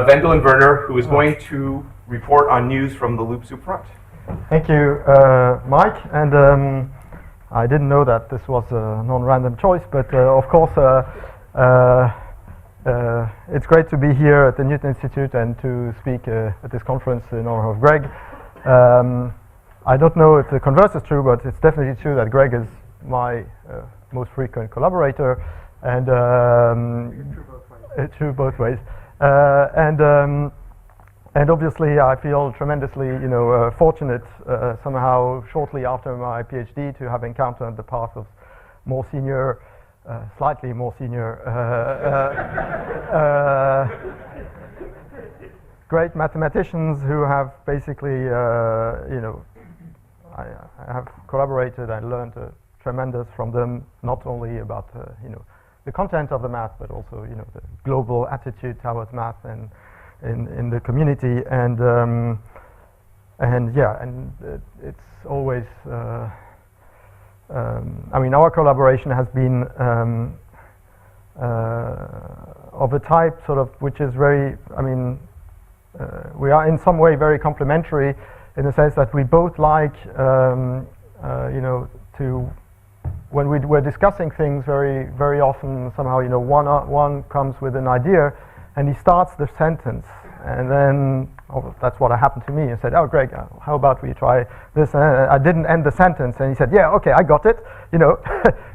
Wendell and Werner, who is going to report on news from the Loop Soup front. Thank you, Mike. And I didn't know that this was a non-random choice, but of course, it's great to be here at the Newton Institute and to speak at this conference in honor of Greg. I don't know if the converse is true, but it's definitely true that Greg is my most frequent collaborator, and true both ways. And obviously, I feel tremendously, fortunate somehow shortly after my PhD to have encountered the path of more senior, slightly more senior, great mathematicians who have basically, I have collaborated and learned tremendous from them, not only about, the content of the math, but also, the global attitude towards math and in the community, and it's always. I mean, our collaboration has been of a type, sort of, which is very. I mean, we are in some way very complementary, in the sense that we both like, to. When we're discussing things, very often somehow, one comes with an idea, and he starts the sentence, and then that's what happened to me. I said, "Oh, Greg, how about we try this?" And I didn't end the sentence, and he said, "Yeah, okay, I got it.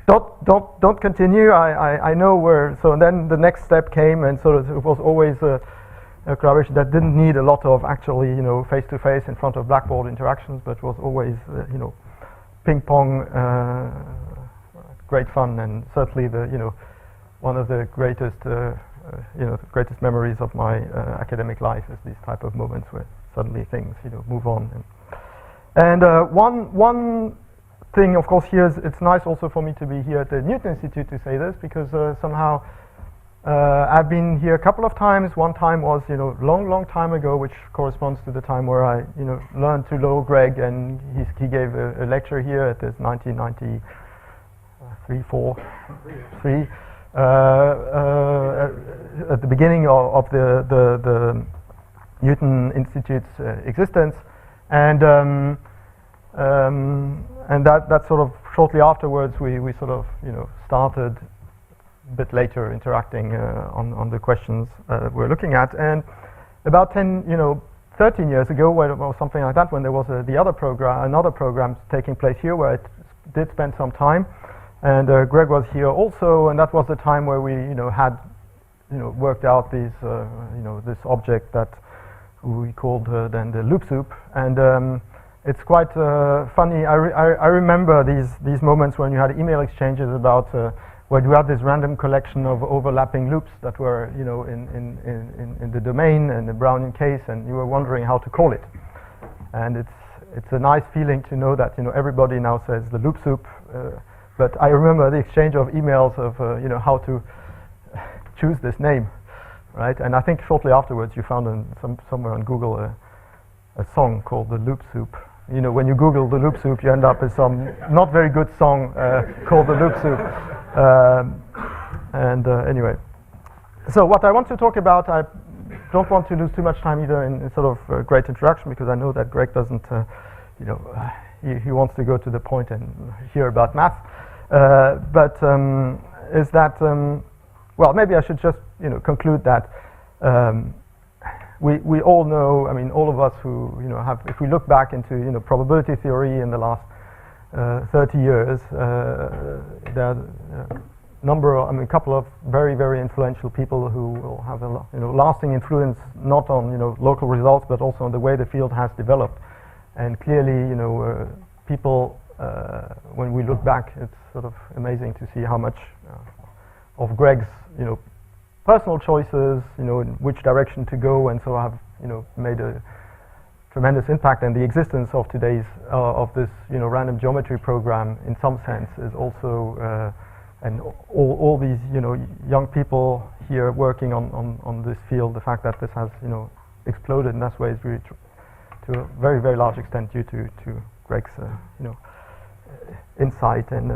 Don't continue. I know where." So then the next step came, and sort of it was always a collaboration that didn't need a lot of actually, face-to-face in front of blackboard interactions, but was always, ping pong. Great fun, and certainly one of the greatest the greatest memories of my academic life is these type of moments where suddenly things move on. And one thing, of course, here is it's nice also for me to be here at the Newton Institute to say this, because somehow I've been here a couple of times. One time was long time ago, which corresponds to the time where I learned to know Greg, and he gave a lecture here at this 1993, 3 at the beginning of the Newton Institute's existence, and that sort of shortly afterwards we sort of started a bit later interacting on the questions we're looking at. And about 13 years ago, or something like that, when there was another program taking place here where I did spend some time. And Greg was here also, and that was the time where we, had, worked out these, this object that we called then the loop soup. And it's quite funny. I remember these moments when you had email exchanges about where you had this random collection of overlapping loops that were, in the domain and the Brownian case, and you were wondering how to call it. And it's a nice feeling to know that everybody now says the loop soup. But I remember the exchange of emails of how to choose this name, right? And I think shortly afterwards you found somewhere on Google a song called the Loop Soup. When you Google the Loop Soup, you end up with some not very good song called the Loop Soup. Anyway, so what I want to talk about, I don't want to lose too much time either in sort of great introduction, because I know that Greg doesn't, he wants to go to the point and hear about math. But is that, well, maybe I should just, conclude that we all know, I mean, all of us who, have, if we look back into, probability theory in the last 30 years, there are a couple of very, very influential people who will have a lasting influence, not on, local results, but also on the way the field has developed. And clearly, people, when we look back, it's sort of amazing to see how much of Greg's, personal choices, in which direction to go, and so have, made a tremendous impact. And the existence of today's, of this, random geometry program, in some sense, is also, and all these, young people here working on this field. The fact that this has, exploded in that way is really to a very, very large extent due to Greg's, insight and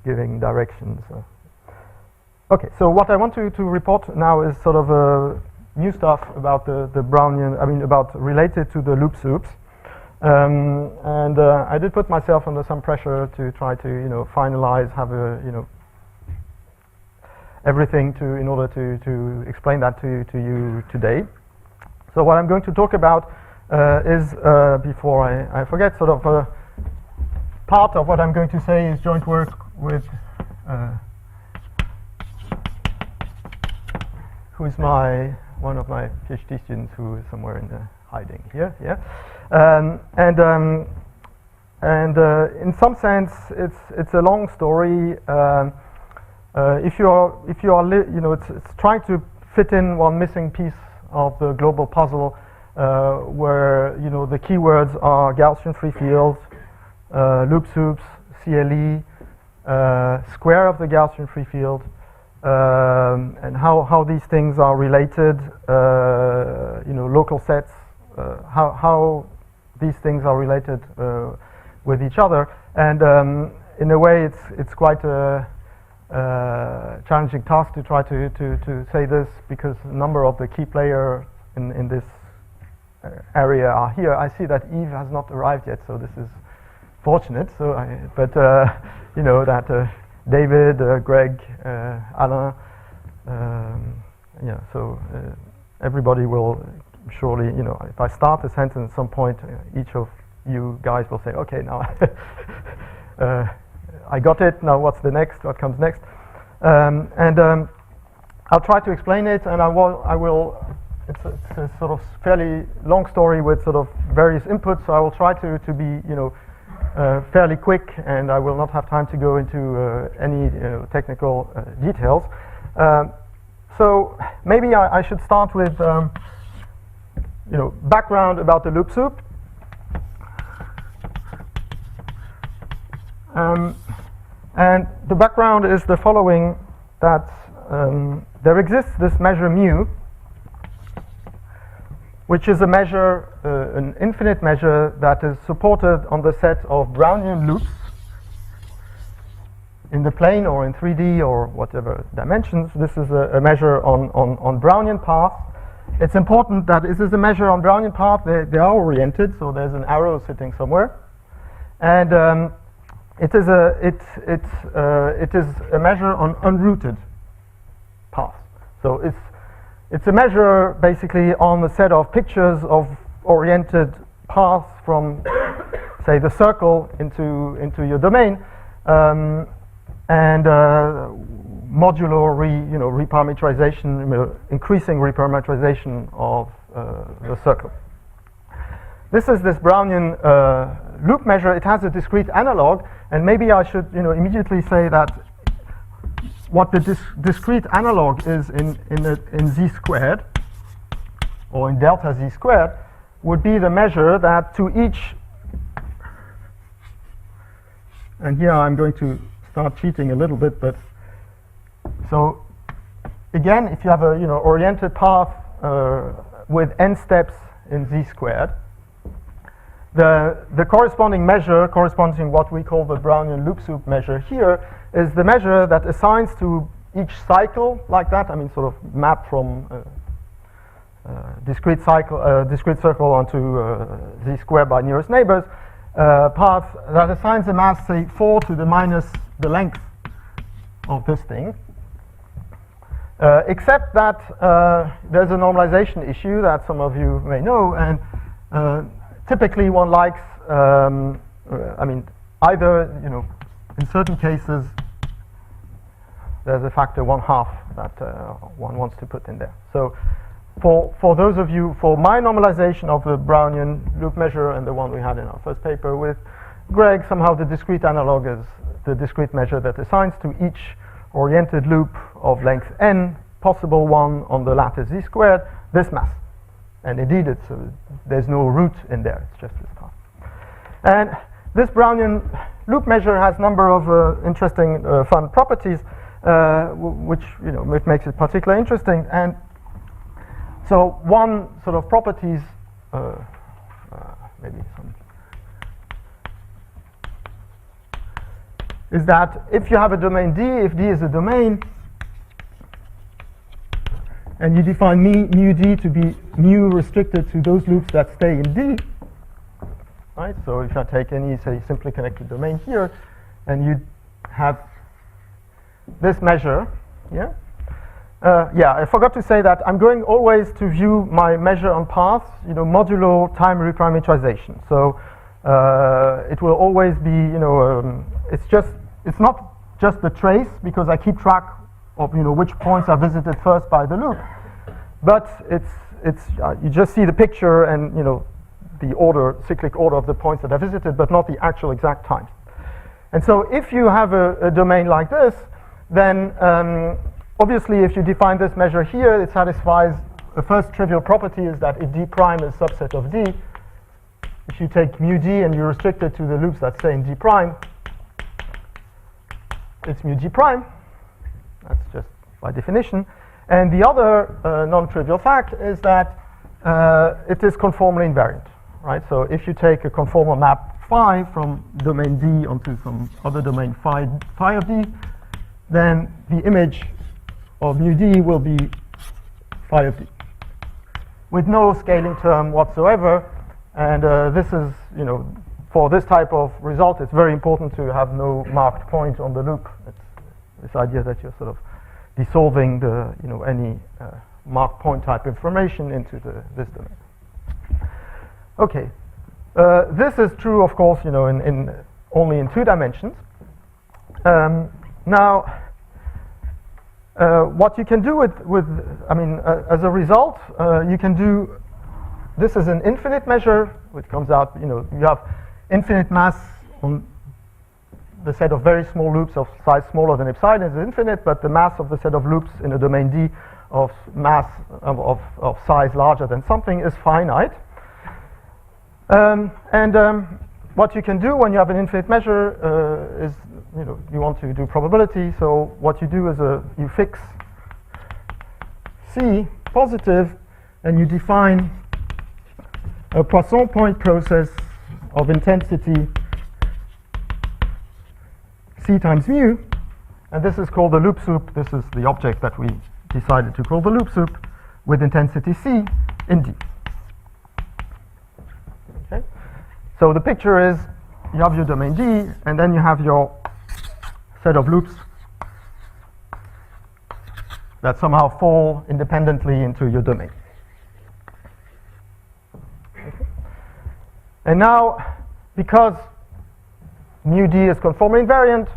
giving directions. Okay, so what I want to report now is sort of new stuff about the Brownian, about related to the loop soups. And I did put myself under some pressure to try to, finalize, have everything in order to explain that to you today. So what I'm going to talk about is, before I forget, sort of part of what I'm going to say is joint work with who is one of my PhD students who is somewhere in the hiding here, yeah. And in some sense, it's a long story. If you are, it's trying to fit in one missing piece of the global puzzle, where the keywords are Gaussian free fields, loop soups, CLE, square of the Gaussian free field, and how these things are related, local sets, how these things are related with each other, and in a way it's quite a challenging task to try to say this, because a number of the key players in this area are here. I see that Yves has not arrived yet, so this is fortunate. So, that David, Greg, Alain, so everybody will surely, if I start a sentence at some point, each of you guys will say, okay, now I got it, now what's the next, what comes next? And I'll try to explain it, and I will it's a sort of fairly long story with sort of various inputs, so I will try to be, fairly quick, and I will not have time to go into any technical details. So maybe I should start with background about the loop soup. And the background is the following, that there exists this measure mu, which is a measure, an infinite measure that is supported on the set of Brownian loops in the plane or in 3D or whatever dimensions. This is a measure on Brownian paths. It's important that this is a measure on Brownian path. They are oriented, so there's an arrow sitting somewhere, and it is a measure on unrooted paths. So it's a measure basically on a set of pictures of oriented paths from, say, the circle into your domain, and modular reparametrization, increasing reparametrization of the circle. This is this Brownian loop measure. It has a discrete analog, and maybe I should immediately say that what the discrete analog is in z squared, or in delta z squared, would be the measure that to each, and here I'm going to start cheating a little bit, but so again, if you have a oriented path with n steps in z squared, the corresponding measure, corresponding what we call the Brownian loop soup measure here, is the measure that assigns to each cycle like that. I mean, sort of map from discrete circle onto z squared by nearest neighbors path that assigns a mass, say, 4 to the minus the length of this thing. Except that there's a normalization issue that some of you may know, and typically one likes, either, in certain cases, there's a factor 1/2 that one wants to put in there. So for those of you, for my normalization of the Brownian loop measure and the one we had in our first paper with Greg, somehow the discrete analog is the discrete measure that assigns to each oriented loop of length n, possible one on the lattice z squared, this mass. And indeed, there's no root in there, it's just this path. And this Brownian loop measure has a number of interesting, fun properties, which makes it particularly interesting. And so one sort of properties, maybe some, is that if you have a domain D, if D is a domain, and you define mu d to be mu restricted to those loops that stay in D, right? So if I take any, say, simply connected domain here, and you have this measure, yeah? Yeah, I forgot to say that I'm going always to view my measure on paths, modulo time reparametrization. So it will always be, it's not just the trace, because I keep track of, which points are visited first by the loop, but it's you just see the picture and, the order, cyclic order of the points that are visited, but not the actual exact times. And so if you have a domain like this, then obviously, if you define this measure here, it satisfies the first trivial property is that if D prime is a subset of D, if you take mu D and you restrict it to the loops that stay in D prime, it's mu D prime. That's just by definition. And the other non-trivial fact is that it is conformally invariant, right? So if you take a conformal map phi from domain D onto some other domain phi of D, then the image of mu D will be phi of D with no scaling term whatsoever. And this is, for this type of result, it's very important to have no marked point on the loop. It's this idea that you're sort of dissolving the, any marked point type information into this domain. Okay, this is true, of course, in only in 2 dimensions. Now, what you can do as a result, you can do, this is an infinite measure, which comes out, you have infinite mass on the set of very small loops of size smaller than epsilon is infinite, but the mass of the set of loops in a domain D of mass of size larger than something is finite. What you can do when you have an infinite measure is, you want to do probability. So what you do is you fix C positive, and you define a Poisson point process of intensity C times mu, and this is called the loop soup. This is the object that we decided to call the loop soup with intensity C in D. Okay. So the picture is you have your domain D, and then you have your set of loops that somehow fall independently into your domain. Okay. And now, because mu D is conformally invariant,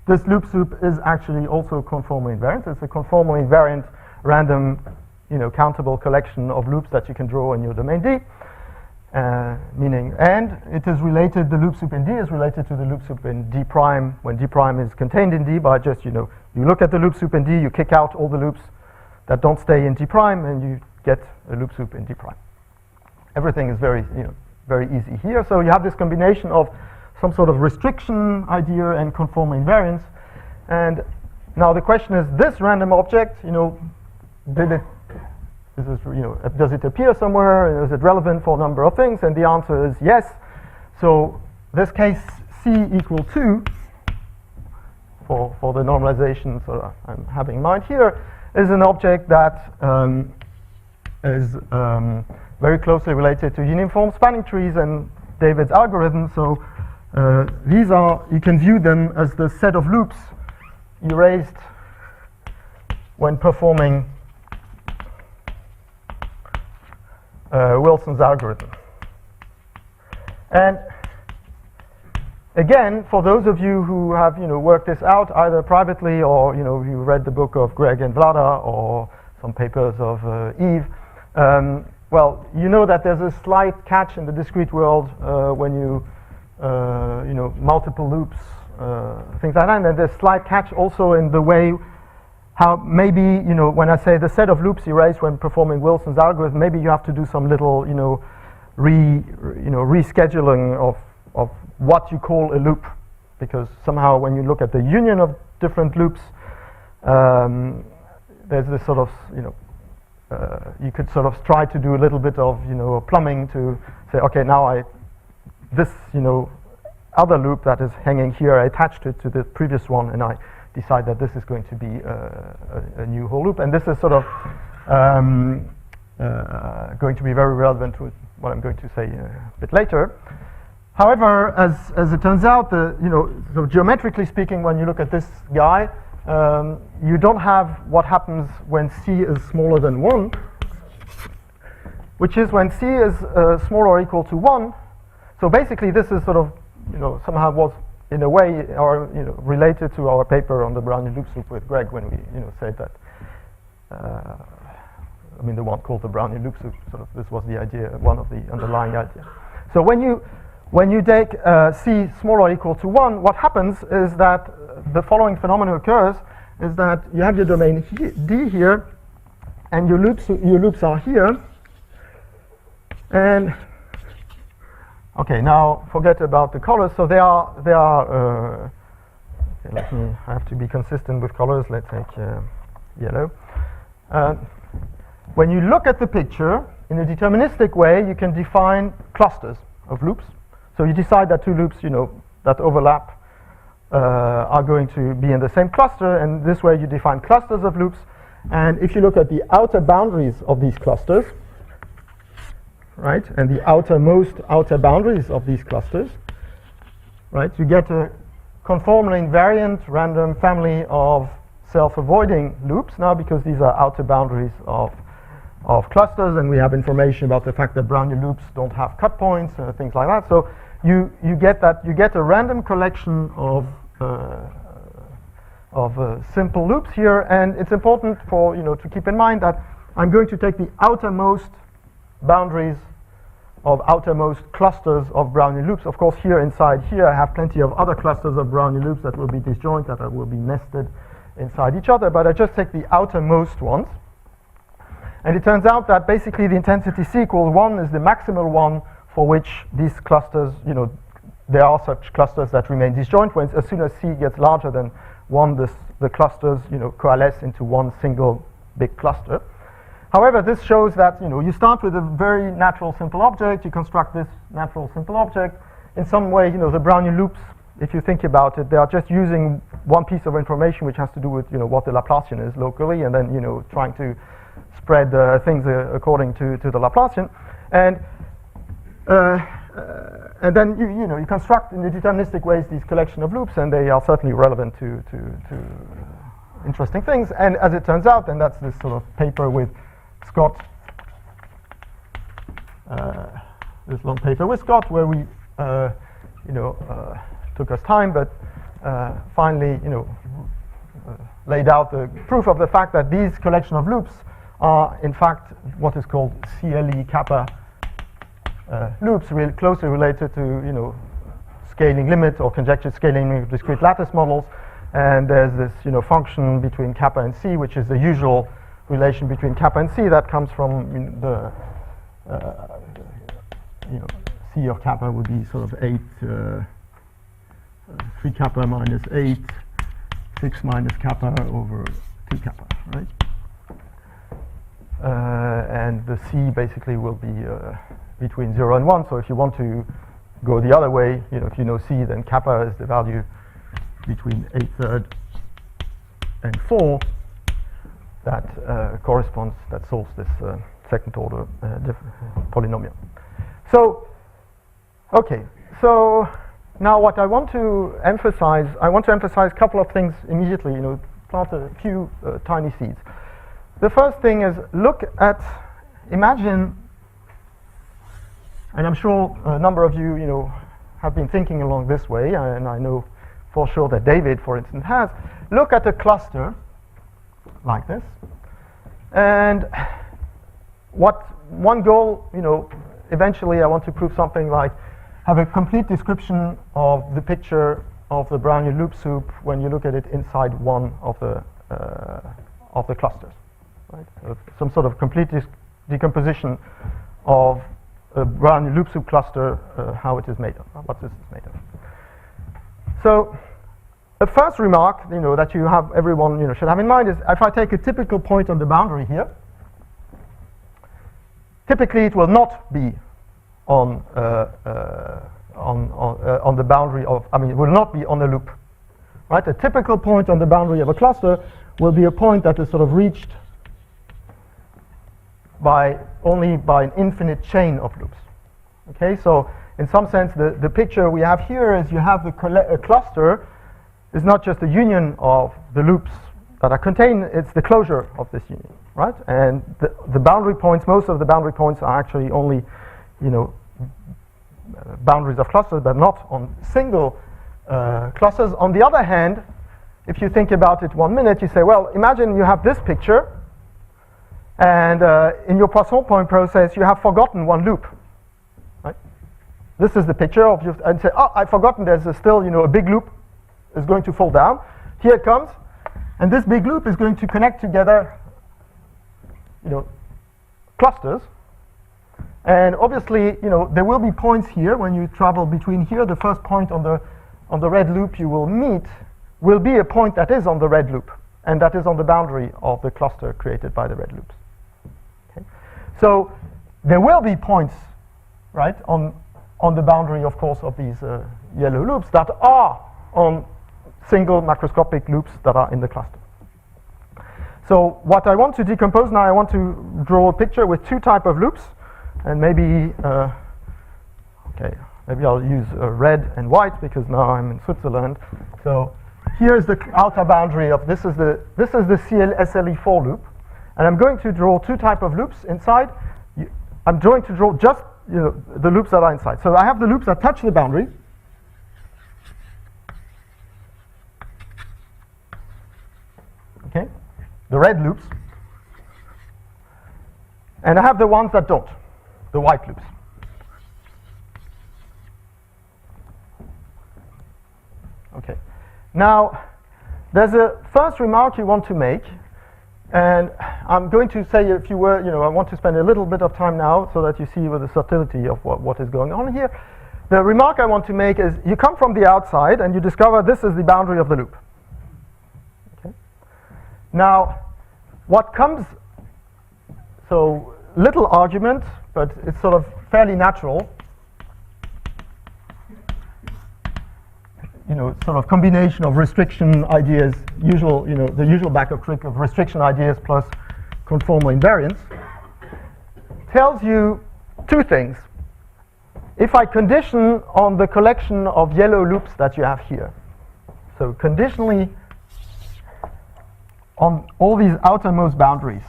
this loop soup is actually also conformally invariant. It's a conformally invariant random, countable collection of loops that you can draw in your domain D. Meaning, and it is related, the loop soup in D is related to the loop soup in D prime when D prime is contained in D by just, you look at the loop soup in D, you kick out all the loops that don't stay in D prime, and you get a loop soup in D prime. Everything is very, very easy here. So you have this combination of some sort of restriction idea and conformal invariance. And now the question is, this random object, does it appear somewhere? Is it relevant for a number of things? And the answer is yes. So this case C equal 2 for the normalization so I'm having in mind here is an object that is very closely related to uniform spanning trees and David's algorithm. So these are, you can view them as the set of loops erased when performing Wilson's algorithm. And again, for those of you who have worked this out either privately or you read the book of Greg and Vlada or some papers of Eve, well, you know that there's a slight catch in the discrete world when you multiple loops, things like that. And then there's a slight catch also in the way how maybe, when I say the set of loops erased when performing Wilson's algorithm, maybe you have to do some little, rescheduling of what you call a loop, because somehow when you look at the union of different loops, there's this sort of, you could sort of try to do a little bit of, plumbing to say, okay, now this, other loop that is hanging here, I attached it to the previous one, and I decide that this is going to be a new whole loop. And this is sort of going to be very relevant to what I'm going to say a bit later. However, as it turns out, so geometrically speaking, when you look at this guy, you don't have what happens when C is smaller than 1, which is when C is smaller or equal to 1. So basically, this is sort of, somehow was in a way related to our paper on the Brownian loop soup with Greg when we, said that. The one called the Brownian loop soup. Sort of, this was the idea, one of the underlying ideas. So when you take C smaller or equal to 1, what happens is that the following phenomenon occurs: is that you have your domain D here, and your loops are here. And okay, now forget about the colors. So they are. Okay, I have to be consistent with colors. Let's take yellow. When you look at the picture in a deterministic way, you can define clusters of loops. So you decide that two loops, that overlap, are going to be in the same cluster, and this way you define clusters of loops. And if you look at the outer boundaries of these clusters, right, and the outermost outer boundaries of these clusters, right, you get a conformally invariant random family of self-avoiding loops now, because these are outer boundaries of clusters, and we have information about the fact that Brownian loops don't have cut points, things like that. So you get a random collection of simple loops here, and it's important for to keep in mind that I'm going to take the outermost boundaries of outermost clusters of Brownian loops. Of course, here inside here I have plenty of other clusters of Brownian loops that will be disjoint, that will be nested inside each other, but I just take the outermost ones. And it turns out that basically the intensity C equals 1 is the maximal one for which these clusters, there are such clusters that remain disjoint. When as soon as C gets larger than 1, the clusters, coalesce into one single big cluster. However, this shows that, you start with a very natural simple object, you construct this natural simple object. In some way, the Brownian loops, if you think about it, they are just using one piece of information which has to do with, what the Laplacian is locally, and then, trying to spread things according to the Laplacian. And then you construct in the deterministic ways these collection of loops, and they are certainly relevant to interesting things. And as it turns out, and that's this sort of paper with Scott, this long paper with Scott, where we took us time, but finally laid out the proof of the fact that these collection of loops are in fact what is called CLE kappa loops, closely related to scaling limit or conjectured scaling limit of discrete lattice models. And there's this function between kappa and C, which is the usual relation between kappa and C that comes from the C of kappa would be sort of 8 3 kappa minus 8 6 minus kappa over 2 kappa, right? And the C basically will be between 0 and 1. So if you want to go the other way, if you know C, then kappa is the value between 8/3 and 4 that corresponds, that solves this second order polynomial. So, okay, so now what I want to emphasize, a couple of things immediately, plant a few tiny seeds. The first thing is imagine, and I'm sure a number of you, have been thinking along this way, and I know for sure that David, for instance, has. Look at a cluster like this, and one goal, eventually I want to prove something like have a complete description of the picture of the Brownian loop soup when you look at it inside one of the clusters. Right? So some sort of complete decomposition of a Brownian loop soup cluster, how it is made of, what this is made of. So the first remark, that you have everyone should have in mind is if I take a typical point on the boundary here, typically it will not be on the boundary of, it will not be on a loop, right? A typical point on the boundary of a cluster will be a point that is sort of reached only by an infinite chain of loops. Okay, so in some sense, the picture we have here is you have a cluster is not just a union of the loops that are contained, it's the closure of this union, right? And the boundary points, most of the boundary points are actually only, boundaries of clusters, but not on single clusters. On the other hand, if you think about it 1 minute, you say, well, imagine you have this picture, and in your Poisson point process, you have forgotten one loop, right? This is the picture of you, and say, oh, I've forgotten there's still, a big loop is going to fall down. Here it comes, and this big loop is going to connect together, clusters. And obviously, there will be points here when you travel between here. The first point on the red loop you will meet will be a point that is on the red loop, and that is on the boundary of the cluster created by the red loops. Okay? So there will be points, right, on the boundary, of course, of these yellow loops that are on single macroscopic loops that are in the cluster. So what I want to decompose now, I want to draw a picture with two types of loops, and maybe I'll use red and white because now I'm in Switzerland. So here is the outer boundary of this is the SLE4 loop, and I'm going to draw two types of loops inside. I'm going to draw just the loops that are inside. So I have the loops that touch the boundary. Okay, the red loops, and I have the ones that don't, the white loops. Okay, now there's a first remark you want to make, and I'm going to say a few words. I want to spend a little bit of time now so that you see with the subtlety of what is going on here. The remark I want to make is you come from the outside and you discover this is the boundary of the loop. Now, what comes, so little argument, but it's sort of fairly natural, sort of combination of restriction ideas, the usual backup trick of restriction ideas plus conformal invariance, tells you two things. If I condition on the collection of yellow loops that you have here, so conditionally on all these outermost boundaries,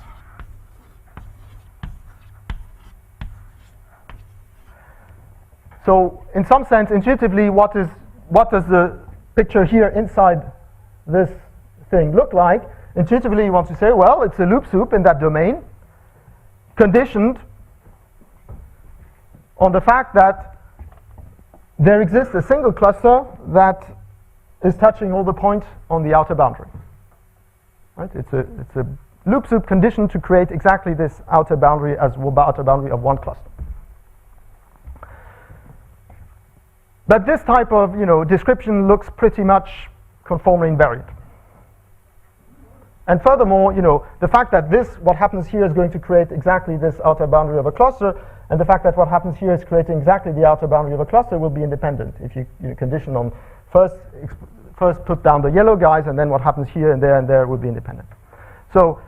so in some sense, intuitively, what does the picture here inside this thing look like? Intuitively, you want to say, well, it's a loop soup in that domain, conditioned on the fact that there exists a single cluster that is touching all the points on the outer boundary. Right? It's a loop soup conditioned to create exactly this outer boundary as outer boundary of one cluster. But this type of description looks pretty much conformally invariant. And furthermore, the fact that what happens here is going to create exactly this outer boundary of a cluster, and the fact that what happens here is creating exactly the outer boundary of a cluster will be independent. If you condition on first put down the yellow guys, and then what happens here and there will be independent. So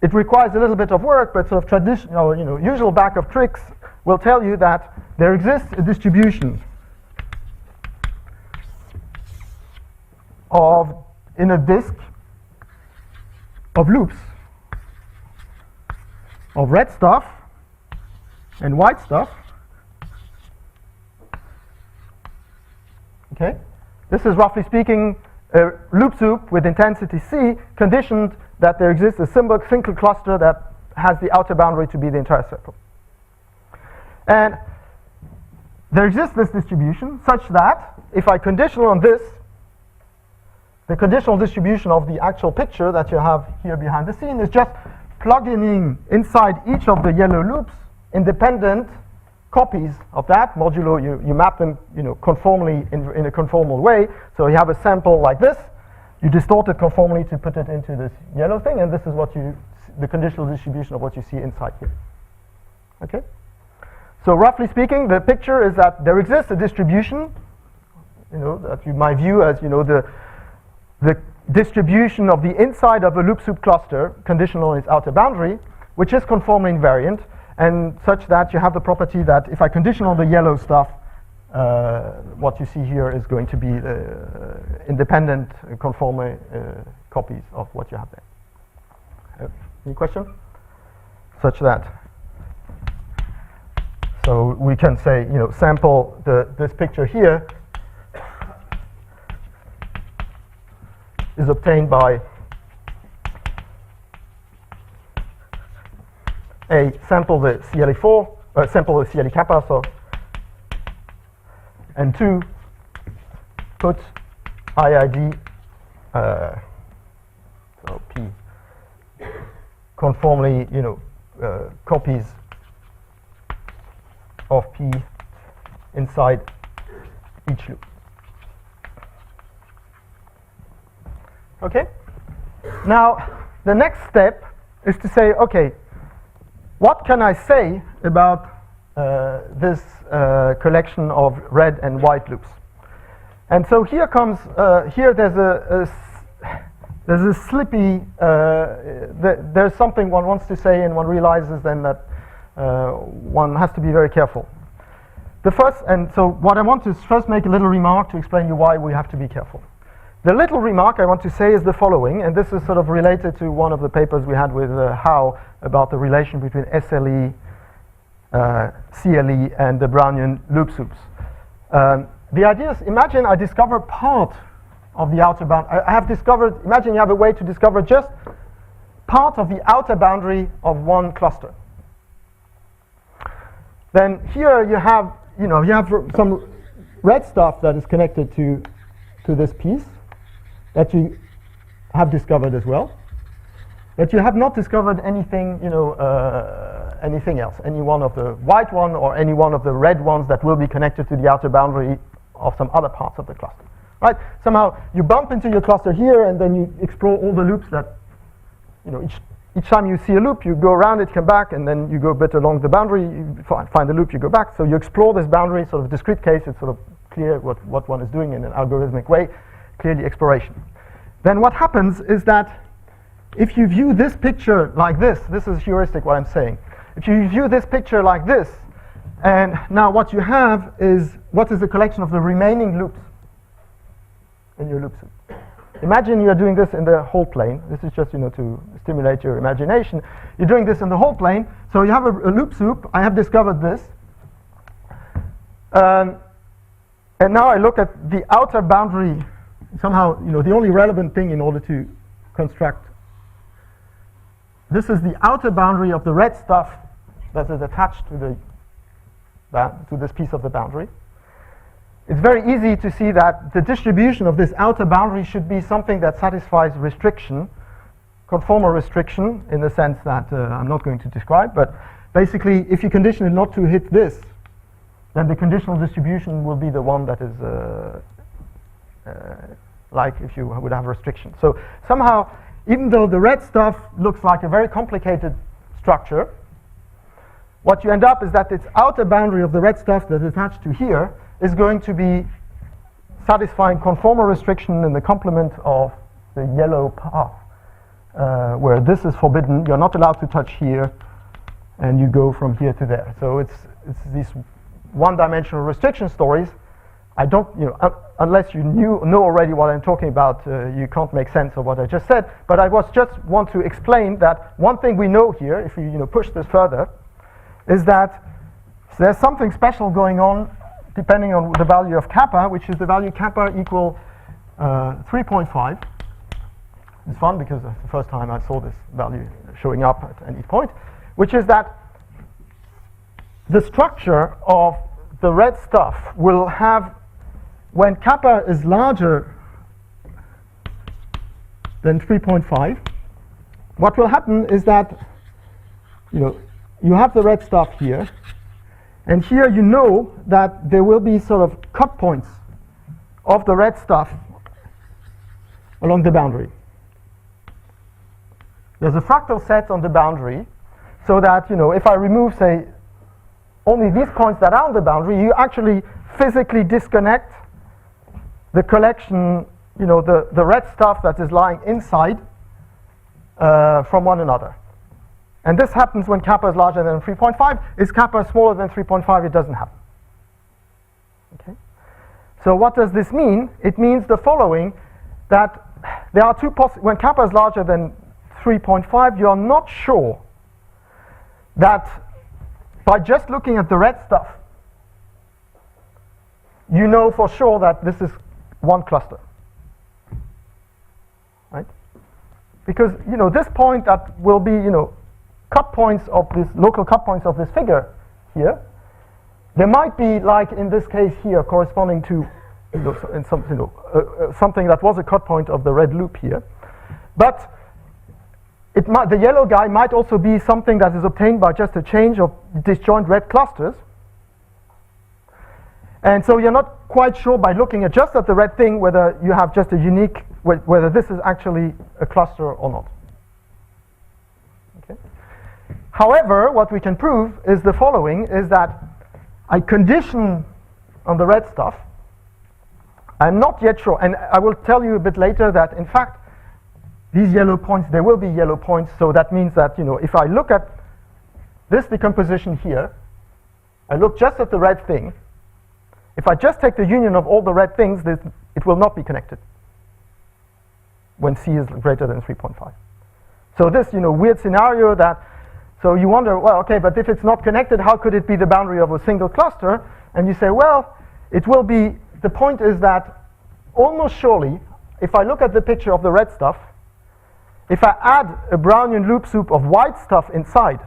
it requires a little bit of work, but sort of traditional, usual backup tricks will tell you that there exists a distribution in a disk of loops of red stuff and white stuff. Okay? This is roughly speaking a loop soup with intensity C conditioned that there exists a single cluster that has the outer boundary to be the entire circle. And there exists this distribution such that if I conditional on this, the conditional distribution of the actual picture that you have here behind the scene is just plugging in inside each of the yellow loops independent copies of that modulo. You map them conformally in a conformal way. So you have a sample like this, you distort it conformally to put it into this yellow thing, and this is the conditional distribution of what you see inside here. Okay? So roughly speaking, the picture is that there exists a distribution, that you might view as the distribution of the inside of a loop soup cluster conditional on its outer boundary, which is conformally invariant, and such that you have the property that if I condition on the yellow stuff, what you see here is going to be independent conformal copies of what you have there. Any question? Such that, so we can say, sample this picture here is obtained by sample the CLE4, sample the CLE kappa, and 2, put IID, so P, conformally, copies of P inside each loop. Okay? Now, the next step is to say, okay, what can I say about this collection of red and white loops? And so here comes, here there's a slippy, there's something one wants to say and one realizes then that one has to be very careful. So what I want to first make a little remark to explain you why we have to be careful. The little remark I want to say is the following, and this is sort of related to one of the papers we had with Howe about the relation between SLE, CLE, and the Brownian loop soups. The idea is, imagine I discover part of the outer boundary. I have discovered, imagine you have a way to discover just part of the outer boundary of one cluster. Then here you have, you have some red stuff that is connected to this piece that you have discovered as well. But you have not discovered anything, anything else, any one of the white one or any one of the red ones that will be connected to the outer boundary of some other parts of the cluster. Right? Somehow you bump into your cluster here and then you explore all the loops that, each time you see a loop, you go around it, come back, and then you go a bit along the boundary, you find the loop, you go back. So you explore this boundary, sort of discrete case, it's sort of clear what one is doing in an algorithmic way, clearly exploration. Then what happens is that if you view this picture like this is heuristic what I'm saying. If you view this picture like this, and now what you have is, what is the collection of the remaining loops in your loop soup? Imagine you are doing this in the whole plane. This is just, to stimulate your imagination. You're doing this in the whole plane. So you have a loop soup. I have discovered this. And now I look at the outer boundary. Somehow, the only relevant thing in order to construct. This is the outer boundary of the red stuff that is attached to this piece of the boundary. It's very easy to see that the distribution of this outer boundary should be something that satisfies restriction, conformal restriction, in the sense that I'm not going to describe, but basically if you condition it not to hit this, then the conditional distribution will be the one that is like if you would have restriction. So somehow, even though the red stuff looks like a very complicated structure, what you end up is that its outer boundary of the red stuff that is attached to here is going to be satisfying conformal restriction in the complement of the yellow path, where this is forbidden. You're not allowed to touch here, and you go from here to there. So it's these one-dimensional restriction stories. I don't, unless you know already what I'm talking about, you can't make sense of what I just said. But I just want to explain that one thing we know here, if we push this further, is that there's something special going on depending on the value of kappa, which is the value kappa equal 3.5. It's fun because that's the first time I saw this value showing up at any point, which is that the structure of the red stuff will have, when kappa is larger than 3.5, what will happen is that you have the red stuff here, and here you know that there will be sort of cut points of the red stuff along the boundary. There's a fractal set on the boundary, so that if I remove, say, only these points that are on the boundary, you actually physically disconnect the collection the red stuff that is lying inside from one another. And this happens when kappa is larger than 3.5. Is kappa smaller than 3.5, it doesn't happen. Okay? So what does this mean? It means the following, that there are when kappa is larger than 3.5, you are not sure that by just looking at the red stuff, you know for sure that this is one cluster. Right? Because, this point that will be, cut points of this, local cut points of this figure here, there might be, like in this case here, corresponding to something that was a cut point of the red loop here. But the yellow guy might also be something that is obtained by just a change of disjoint red clusters. And so you're not quite sure by looking just at the red thing whether you have just a unique, whether this is actually a cluster or not. Okay. However, what we can prove is the following, is that I condition on the red stuff. I'm not yet sure, and I will tell you a bit later that in fact these yellow points, there will be yellow points, so that means that if I look at this decomposition here, I look just at the red thing. If I just take the union of all the red things, it will not be connected when C is greater than 3.5. So this weird scenario so you wonder, well, okay, but if it's not connected, how could it be the boundary of a single cluster? And you say, well, it will be, the point is that almost surely, if I look at the picture of the red stuff, if I add a Brownian loop soup of white stuff inside,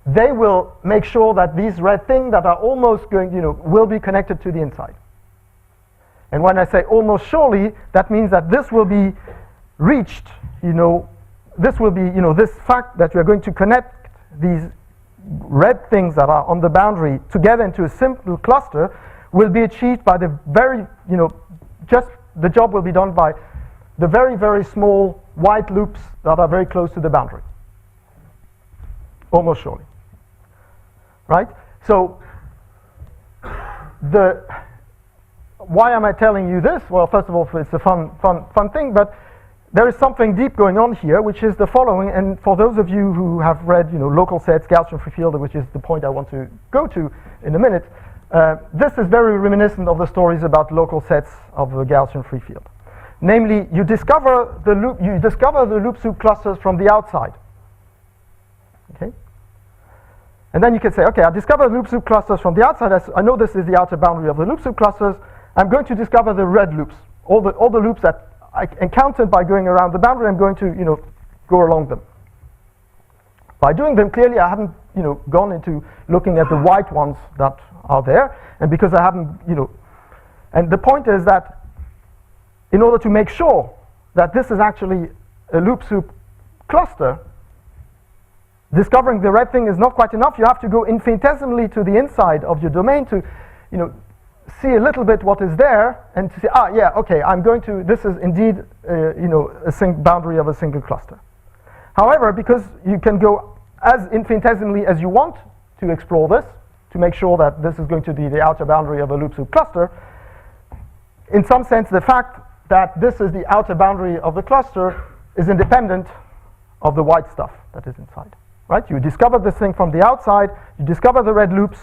they will make sure that these red things that are almost going, will be connected to the inside. And when I say almost surely, that means that this will be reached, this will be, this fact that we are going to connect these red things that are on the boundary together into a simple cluster will be achieved by the very, just the job will be done by the very, very small white loops that are very close to the boundary. Almost surely. Right? So, why am I telling you this? Well, first of all, it's a fun thing, but there is something deep going on here, which is the following, and for those of you who have read, local sets, Gaussian free field, which is the point I want to go to in a minute, this is very reminiscent of the stories about local sets of the Gaussian free field. Namely, you discover the loop soup clusters from the outside. Okay? And then you can say, okay, I discovered loop soup clusters from the outside. I know this is the outer boundary of the loop soup clusters. I'm going to discover the red loops, all the loops that I encountered by going around the boundary. I'm going to, go along them. By doing them, clearly, I haven't, gone into looking at the white ones that are there, and because I haven't, and the point is that in order to make sure that this is actually a loop soup cluster, discovering the red thing is not quite enough. You have to go infinitesimally to the inside of your domain to, see a little bit what is there and to say, yeah, okay, this is indeed, a boundary of a single cluster. However, because you can go as infinitesimally as you want to explore this, to make sure that this is going to be the outer boundary of a loop soup cluster, in some sense, the fact that this is the outer boundary of the cluster is independent of the white stuff that is inside. Right? You discover this thing from the outside, you discover the red loops,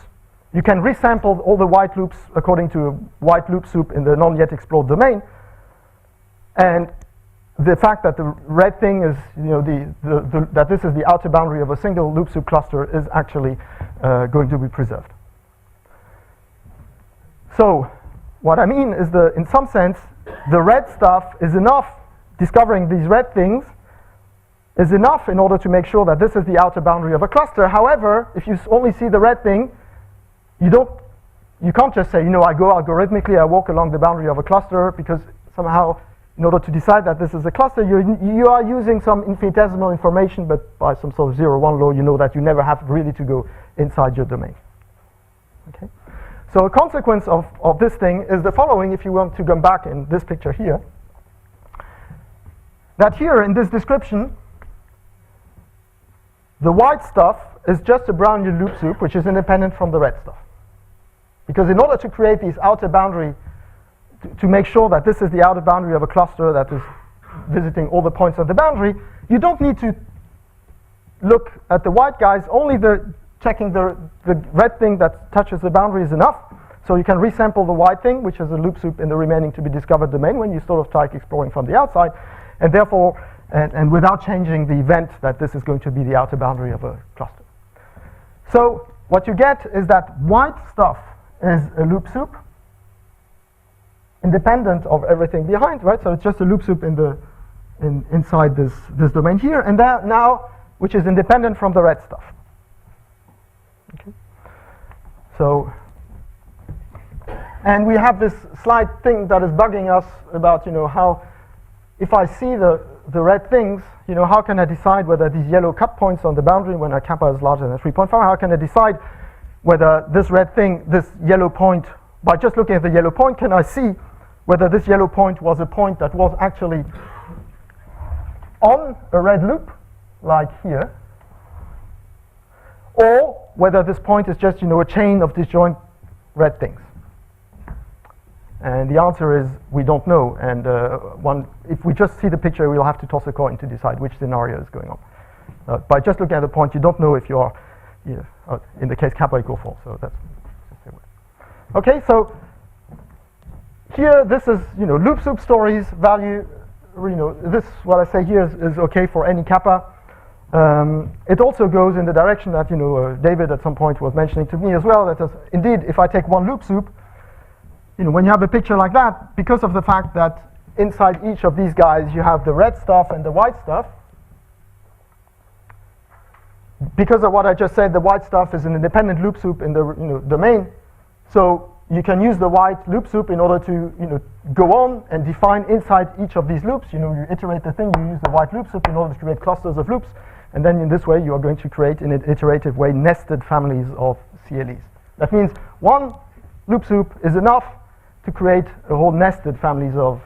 you can resample all the white loops according to a white loop soup in the non-yet explored domain, and the fact that the red thing is, that this is the outer boundary of a single loop soup cluster is actually going to be preserved. So, what I mean is in some sense, the red stuff is enough, discovering these red things is enough in order to make sure that this is the outer boundary of a cluster. However, if you only see the red thing, you can't just say, I go algorithmically, I walk along the boundary of a cluster, because somehow, in order to decide that this is a cluster, you are using some infinitesimal information, but by some sort of 0-1 law, you know that you never have really to go inside your domain. Okay? So a consequence of this thing is the following, if you want to come back in this picture here, that here in this description, the white stuff is just a Brownian loop soup, which is independent from the red stuff. Because in order to create these outer boundary, to make sure that this is the outer boundary of a cluster that is visiting all the points of the boundary, you don't need to look at the white guys, only checking the red thing that touches the boundary is enough. So you can resample the white thing, which is a loop soup in the remaining to be discovered domain when you sort of try exploring from the outside, and therefore, and without changing the event that this is going to be the outer boundary of a cluster. So what you get is that white stuff is a loop soup, independent of everything behind, right? So it's just a loop soup inside this domain here, and that now, which is independent from the red stuff. Okay. So, and we have this slight thing that is bugging us about, how, if I see the red things, how can I decide whether these yellow cut points on the boundary, when a kappa is larger than 3.5, how can I decide whether this red thing, this yellow point, by just looking at the yellow point, can I see whether this yellow point was a point that was actually on a red loop, like here, or whether this point is just, a chain of disjoint red things. And the answer is we don't know. And if we just see the picture, we'll have to toss a coin to decide which scenario is going on. By just looking at the point, you don't know if you are, in the case kappa equal 4. So that's just a way. Okay, so here this is, loop soup stories value. This what I say here is okay for any kappa. It also goes in the direction that David at some point was mentioning to me as well. That is, indeed, if I take one loop soup, when you have a picture like that, because of the fact that inside each of these guys you have the red stuff and the white stuff, because of what I just said, the white stuff is an independent loop soup in the domain. So you can use the white loop soup in order to go on and define inside each of these loops. You iterate the thing, you use the white loop soup in order to create clusters of loops, and then in this way you are going to create in an iterative way nested families of CLEs. That means one loop soup is enough to create a whole nested families of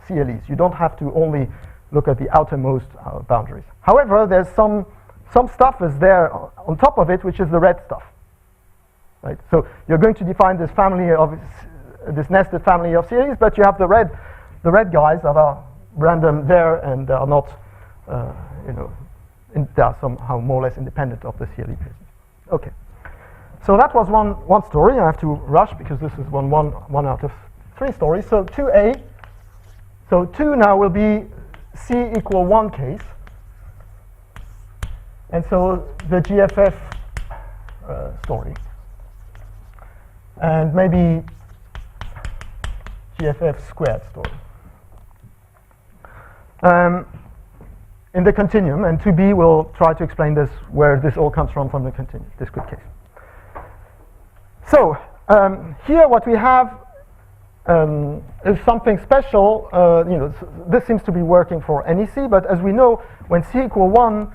CLEs. You don't have to only look at the outermost boundaries. However, there's some stuff is there on top of it, which is the red stuff. Right? So you're going to define this family of this nested family of CLEs, but you have the red guys that are random there, and they are not, they are somehow more or less independent of the CLE business. Okay. So that was one story. I have to rush because this is one out of 3 stories. So 2a. So 2 now will be C equal 1 case. And so the GFF story. And maybe GFF squared story. In the continuum, and 2b will try to explain this, where this all comes from the continuum, discrete case. So here what we have is something special. This seems to be working for any C, but as we know, when C equal 1,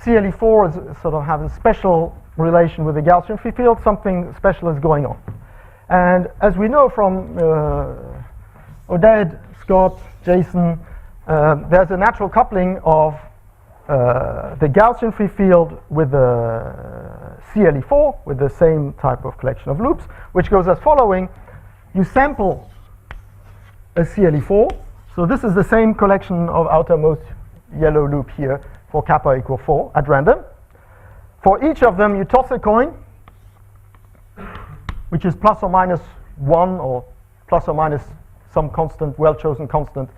CLE4 is sort of have a special relation with the Gaussian free field. Something special is going on. And as we know from Oded, Scott, Jason, there's a natural coupling of the Gaussian free field with the CLE4, with the same type of collection of loops, which goes as following. You sample a CLE4. So this is the same collection of outermost yellow loop here for kappa equal 4 at random. For each of them, you toss a coin, which is plus or minus 1 or plus or minus some constant, well-chosen constant,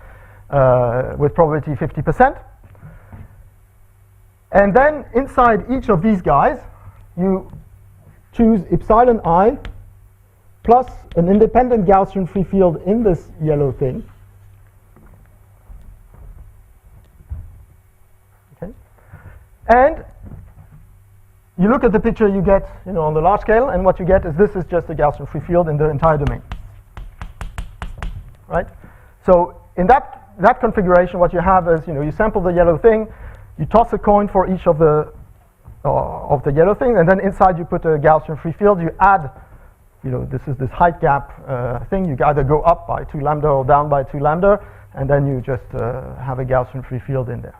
with probability 50%. And then inside each of these guys, you choose epsilon I plus an independent Gaussian free field in this yellow thing. Okay. And you look at the picture you get, on the large scale, and what you get is this is just a Gaussian free field in the entire domain. Right? So in that configuration, what you have is, you sample the yellow thing, you toss a coin for each of the yellow thing, and then inside you put a Gaussian free field. You add, this is this height gap thing. You either go up by 2 lambda or down by 2 lambda, and then you just have a Gaussian free field in there.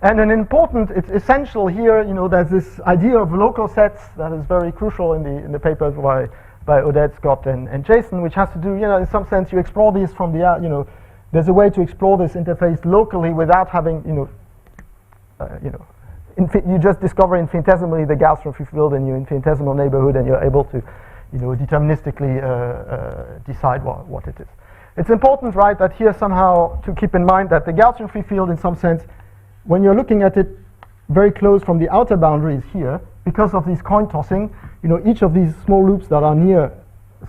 And it's essential here, there's this idea of local sets that is very crucial in the papers by by Odette, Scott, and Jason, which has to do, in some sense, you explore these from the, there's a way to explore this interface locally without having, you just discover infinitesimally the Gaussian free field in your infinitesimal neighborhood, and you're able to, deterministically decide what it is. It's important, right, that here somehow to keep in mind that the Gaussian free field, in some sense, when you're looking at it very close from the outer boundaries here, because of this coin tossing, each of these small loops that are near,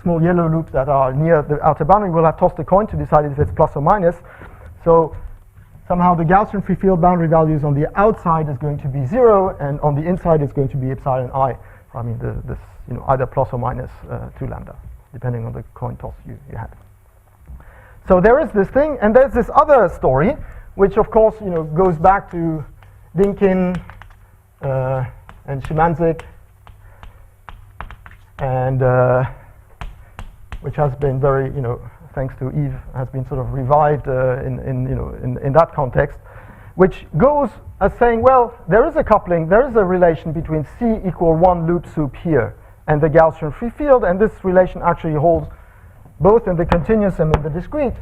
small yellow loops that are near the outer boundary will have tossed a coin to decide if it's plus or minus. So somehow the Gaussian free field boundary values on the outside is going to be 0, and on the inside is going to be epsilon I. I mean, this, either plus or minus 2 lambda, depending on the coin toss you had. So there is this thing, and there's this other story, which of course, goes back to Dinkin and Szymanczyk, and which has been very, thanks to Yves, has been sort of revived in that context, which goes as saying, well, there is a coupling, there is a relation between C equal 1 loop sup here and the Gaussian free field, and this relation actually holds both in the continuous and in the discrete.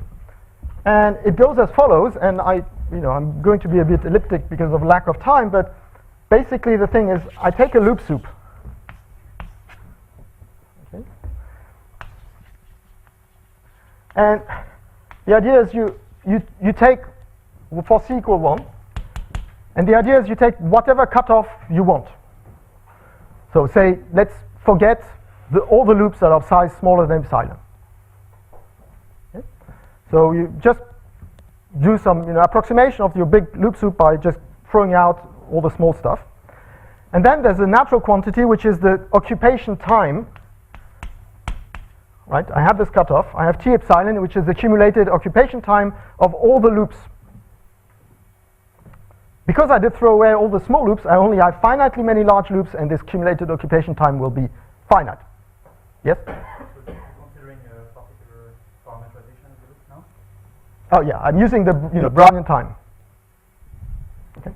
And it goes as follows, and I'm going to be a bit elliptic because of lack of time, but basically the thing is, I take a loop sup. Okay. And the idea is you take, for C equal 1, and the idea is you take whatever cutoff you want. So say, let's forget all the loops that are of size smaller than epsilon. Okay. So you just do some approximation of your big loop sup by just throwing out all the small stuff. And then there's a natural quantity, which is the occupation time. Right? I have this cutoff. I have T epsilon, which is the accumulated occupation time of all the loops. Because I did throw away all the small loops, I only have finitely many large loops, and this accumulated occupation time will be finite. Yes? So considering a particular parameterization of the loop now? Oh yeah, I'm using the Brownian time. Okay.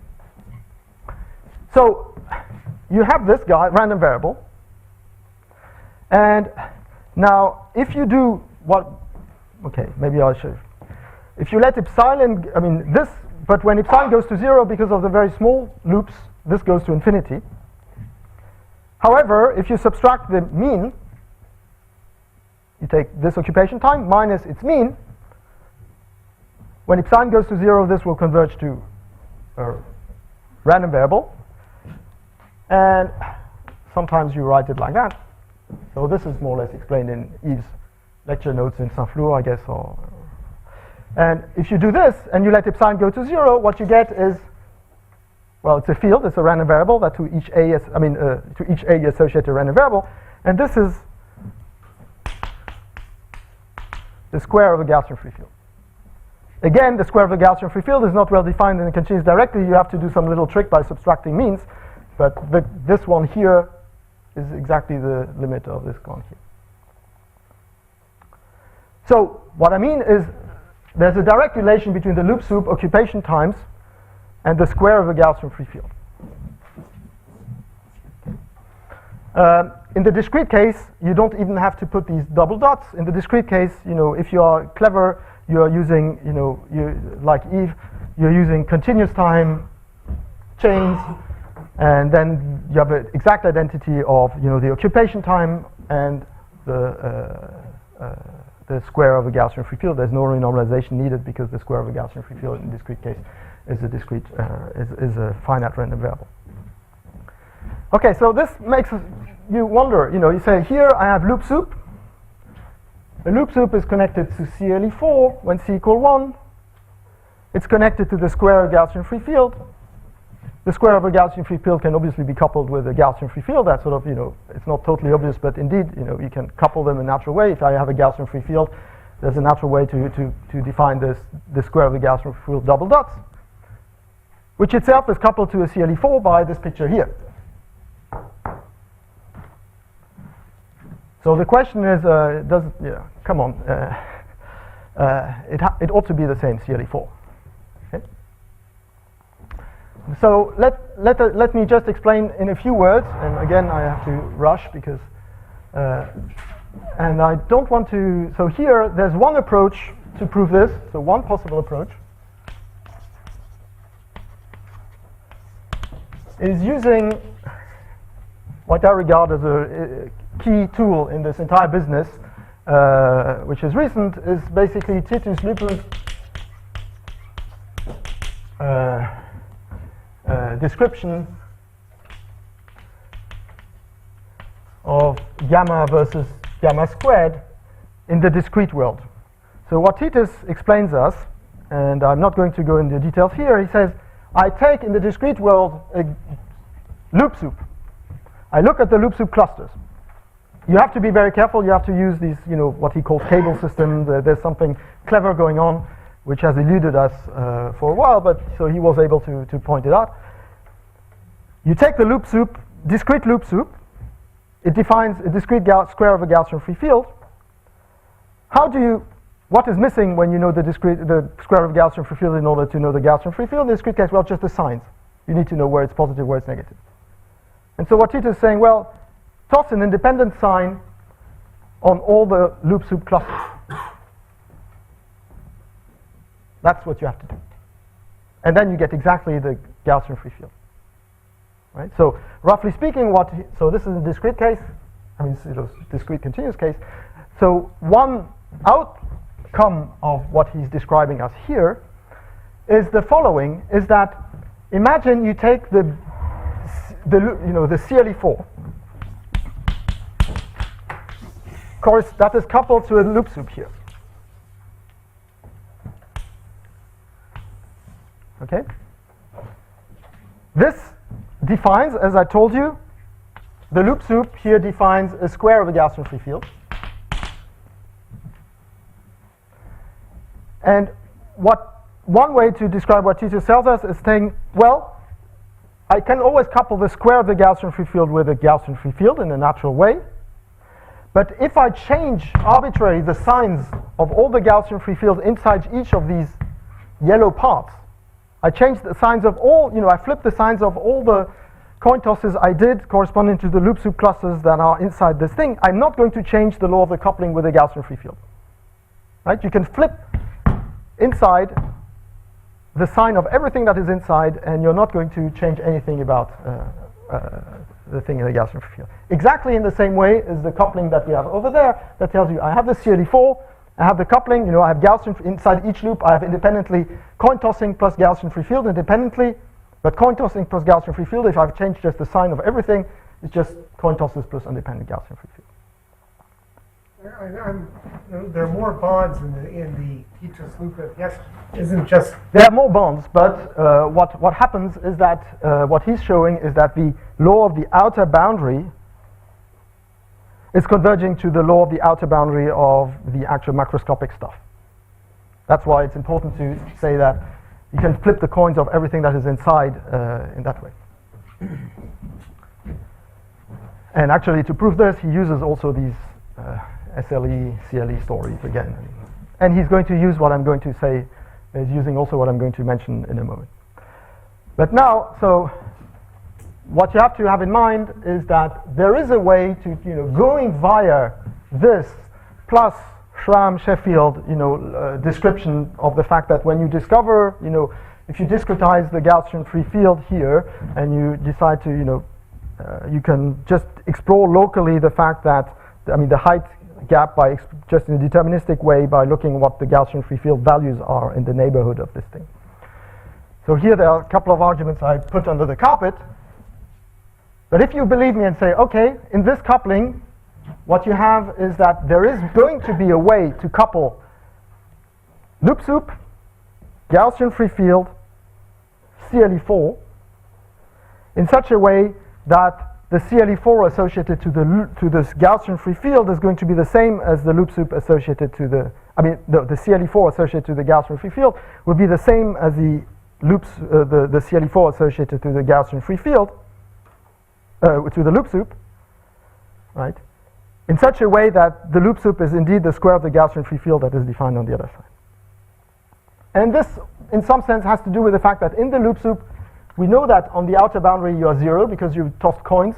So you have this guy, random variable, and now if you do what? Okay, maybe I'll show you. If you let epsilon, this. But when epsilon goes to 0, because of the very small loops, this goes to infinity. However, if you subtract the mean, you take this occupation time minus its mean. When epsilon goes to 0, this will converge to a random variable. And sometimes you write it like that. So this is more or less explained in Yves' lecture notes in Saint-Flour, I guess, and if you do this, and you let epsilon go to 0, what you get is, well, it's a field, it's a random variable that to each A, to each A you associate a random variable, and this is the square of a Gaussian free field. Again, the square of a Gaussian free field is not well defined in the continuous directly. You have to do some little trick by subtracting means, but this one here is exactly the limit of this one here. So what I mean is, there's a direct relation between the loop sup occupation times and the square of a Gaussian free field. In the discrete case, you don't even have to put these double dots. In the discrete case, if you are clever, you are using, like Yves, you're using continuous time chains, and then you have an exact identity of, the occupation time and the square of a Gaussian free field. There's no renormalization needed because the square of a Gaussian free field in discrete case is a discrete is a finite random variable. Okay, so this makes you wonder. You say here I have loop sup. The loop sup is connected to CLE4 when C equal 1. It's connected to the square of a Gaussian free field. The square of a Gaussian free field can obviously be coupled with a Gaussian free field. That's sort of, it's not totally obvious, but indeed, you can couple them in a natural way. If I have a Gaussian free field, there's a natural way to define the square of the Gaussian free field double dots, which itself is coupled to a CLE4 by this picture here. So the question is, come on, it ought to be the same CLE4. So let me just explain in a few words, and again I have to rush because And I don't want to, so here there's one approach to prove this, so one possible approach is using what I regard as a key tool in this entire business, which is recent, is basically Titus Lupus description of gamma versus gamma squared in the discrete world. So what Titus explains us, and I'm not going to go into details here, he says, I take in the discrete world a loop soup. I look at the loop soup clusters. You have to be very careful. You have to use these, what he calls cable systems. There's something clever going on, which has eluded us for a while, but so he was able to point it out. You take the loop soup, discrete loop soup. It defines a discrete square of a Gaussian free field. What is missing when you know the square of a Gaussian free field in order to know the Gaussian free field? In the discrete case, well, just the signs. You need to know where it's positive, where it's negative. And so what Titus is saying, well, toss an independent sign on all the loop soup clusters. That's what you have to do. And then you get exactly the Gaussian free field. Right? So roughly speaking, so this is a discrete case, discrete continuous case. So one outcome of what he's describing us here is the following, is that imagine you take the CLE4, of course that is coupled to a loop soup here. Okay? This defines, as I told you, the loop soup here defines a square of a Gaussian free field. And one way to describe what Titus tells us is saying, well, I can always couple the square of the Gaussian free field with a Gaussian free field in a natural way. But if I change arbitrarily the signs of all the Gaussian free fields inside each of these yellow parts, I change the signs of all, I flip the signs of all the coin tosses I did corresponding to the loop soup clusters that are inside this thing. I'm not going to change the law of the coupling with the Gaussian free field. Right? You can flip inside the sign of everything that is inside, and you're not going to change anything about the thing in the Gaussian free field. Exactly in the same way as the coupling that we have over there that tells you I have the CLE4, I have the coupling, I have Gaussian inside each loop, I have independently coin tossing plus Gaussian free field independently, but coin tossing plus Gaussian free field, if I've changed just the sign of everything, it's just coin tosses plus independent Gaussian free field. There are more bonds in the Titus loop. Yes, isn't just there are more bonds, but what happens is that what he's showing is that the law of the outer boundary is converging to the law of the outer boundary of the actual macroscopic stuff. That's why it's important to say that you can flip the coins of everything that is inside in that way. And actually, to prove this, he uses also these SLE, CLE stories again. And he's going to use what I'm going to say, is using also what I'm going to mention in a moment. But now, so what you have to have in mind is that there is a way to, going via this plus Schramm, Sheffield, description of the fact that when you discover, if you discretize the Gaussian free field here and you decide to, you can just explore locally the fact that, the height gap by just in a deterministic way by looking what the Gaussian free field values are in the neighborhood of this thing. So here there are a couple of arguments I put under the carpet. But if you believe me and say, okay, in this coupling, what you have is that there is going to be a way to couple loop soup, Gaussian free field, CLE4, in such a way that the CLE4 associated to this Gaussian free field is going to be the same as the loop soup associated to the CLE4 associated to the Gaussian free field will be the same as the CLE4 associated to the Gaussian free field, to the loop soup, right? In such a way that the loop soup is indeed the square of the Gaussian free field that is defined on the other side. And this, in some sense, has to do with the fact that in the loop soup, we know that on the outer boundary you are 0 because you've tossed coins,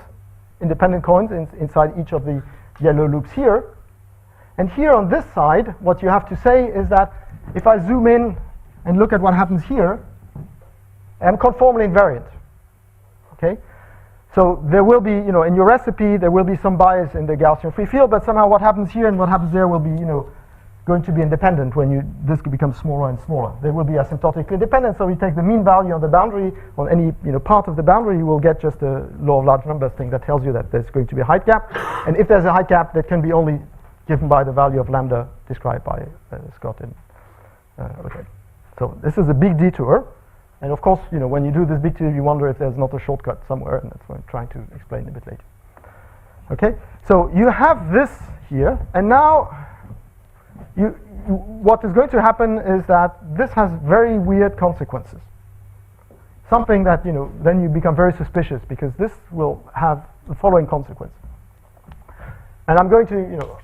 independent coins inside each of the yellow loops here. And here on this side, what you have to say is that if I zoom in and look at what happens here, I'm conformally invariant. Okay? So there will be, in your recipe, there will be some bias in the Gaussian free field, but somehow what happens here and what happens there will be, going to be independent when this becomes smaller and smaller. They will be asymptotically independent, so you take the mean value on the boundary, on any part of the boundary, you will get just a law of large numbers thing that tells you that there's going to be a height gap. And if there's a height gap, that can be only given by the value of lambda described by Scott and okay. So this is a big detour. And of course, when you do this big detour, you wonder if there's not a shortcut somewhere, and that's what I'm trying to explain a bit later. Okay, so you have this here, and now what is going to happen is that this has very weird consequences. Something that, then you become very suspicious, because this will have the following consequence. And I'm going to,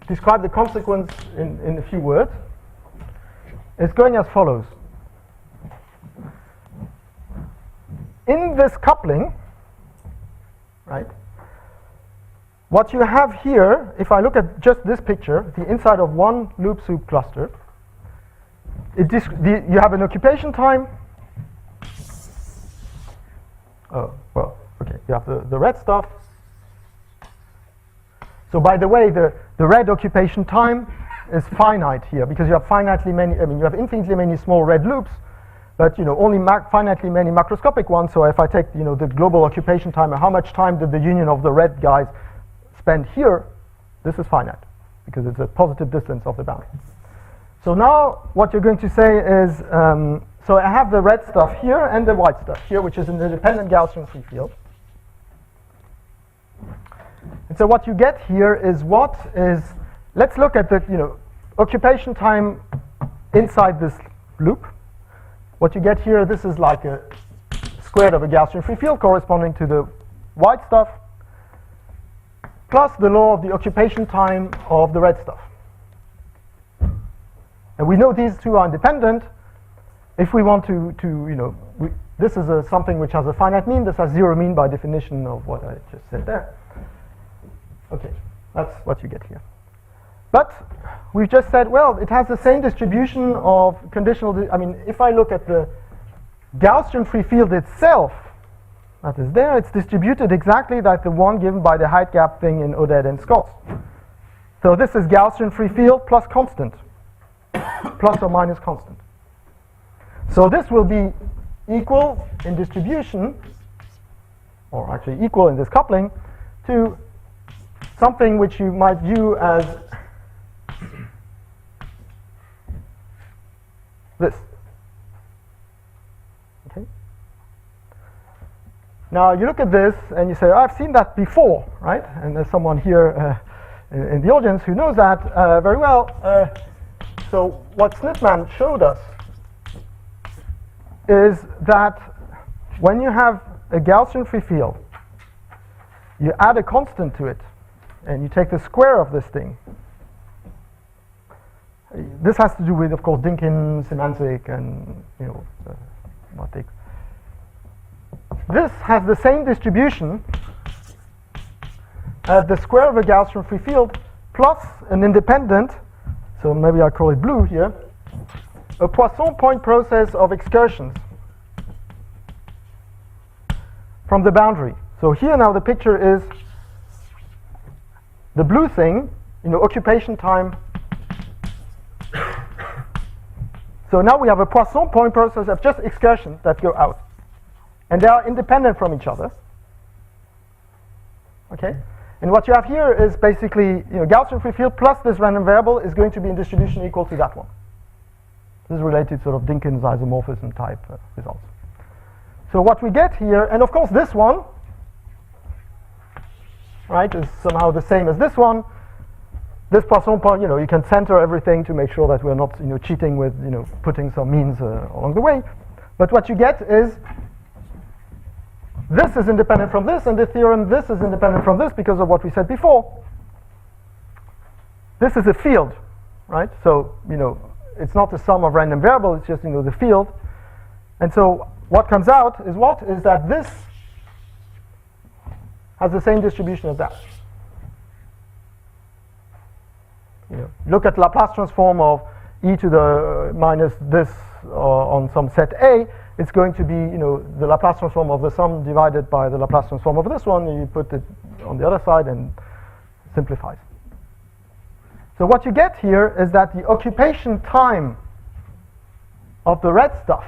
describe the consequence in a few words. It's going as follows. In this coupling, right, what you have here, if I look at just this picture, the inside of one loop soup cluster, you have an occupation time. Oh, well, okay, you have the red stuff. So by the way, the red occupation time is finite here, because you have finitely many, you have infinitely many small red loops, but only finitely many macroscopic ones. So if I take the global occupation time, and how much time did the union of the red guys spend here, this is finite, because it's a positive distance of the boundary. So now what you're going to say is, so I have the red stuff here and the white stuff here, which is an independent Gaussian free field. And so what you get here is let's look at the occupation time inside this loop. What you get here, this is like a squared of a Gaussian free field corresponding to the white stuff, plus the law of the occupation time of the red stuff. And we know these two are independent. If we want this is something which has a finite mean. This has zero mean by definition of what I just said there. Okay, that's what you get here. But we've just said, well, it has the same distribution of conditional. If I look at the Gaussian free field itself, that is there, it's distributed exactly like the one given by the height gap thing in Oded and Scott. So this is Gaussian free field plus constant, plus or minus constant. So this will be equal in distribution, or actually equal in this coupling, to something which you might view as this. Okay. Now you look at this and you say, I've seen that before, right? And there's someone here in the audience who knows that very well. So what Smithman showed us is that when you have a Gaussian free field, you add a constant to it, and you take the square of this thing. This has to do with, of course, Dynkin semantic and semantics. This has the same distribution as the square of a Gaussian free field plus an independent, so maybe I call it blue here, a Poisson point process of excursions from the boundary. So here now the picture is the blue thing, occupation time. So now we have a Poisson point process of just excursions that go out. And they are independent from each other. Okay? And what you have here is basically, Gaussian free field plus this random variable is going to be in distribution equal to that one. This is related sort of Dynkin's isomorphism type results. So what we get here, and of course this one, right, is somehow the same as this one. This Poisson point, you can center everything to make sure that we're not, cheating with, putting some means along the way. But what you get is this is independent from this, and the theorem this is independent from this because of what we said before. This is a field, right? So, it's not the sum of random variables, it's just, the field. And so what comes out is what? Is that this has the same distribution as that. look at Laplace transform of e to the minus this on some set A, it's going to be, the Laplace transform of the sum divided by the Laplace transform of this one, and you put it on the other side and simplifies. So what you get here is that the occupation time of the red stuff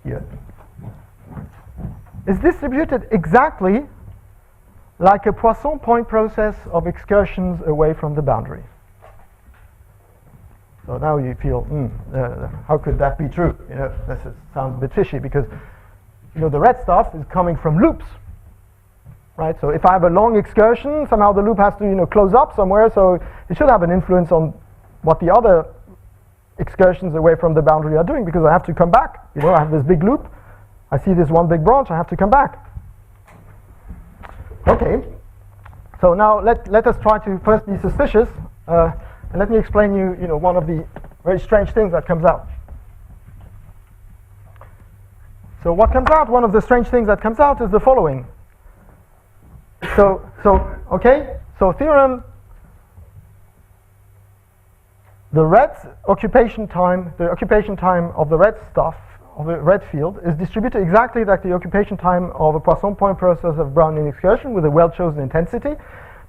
here is distributed exactly like a Poisson point process of excursions away from the boundary. So now you feel, how could that be true? Sounds a bit fishy because, the red stuff is coming from loops, right? So if I have a long excursion, somehow the loop has to, close up somewhere, so it should have an influence on what the other excursions away from the boundary are doing, because I have to come back. I have this big loop, I see this one big branch, I have to come back. Okay, so now let us try to first be suspicious, and let me explain you, one of the very strange things that comes out. So what comes out, one of the strange things that comes out is the following. So theorem, the occupation time of the red stuff, of the red field, is distributed exactly like the occupation time of a Poisson point process of Brownian excursion with a well-chosen intensity.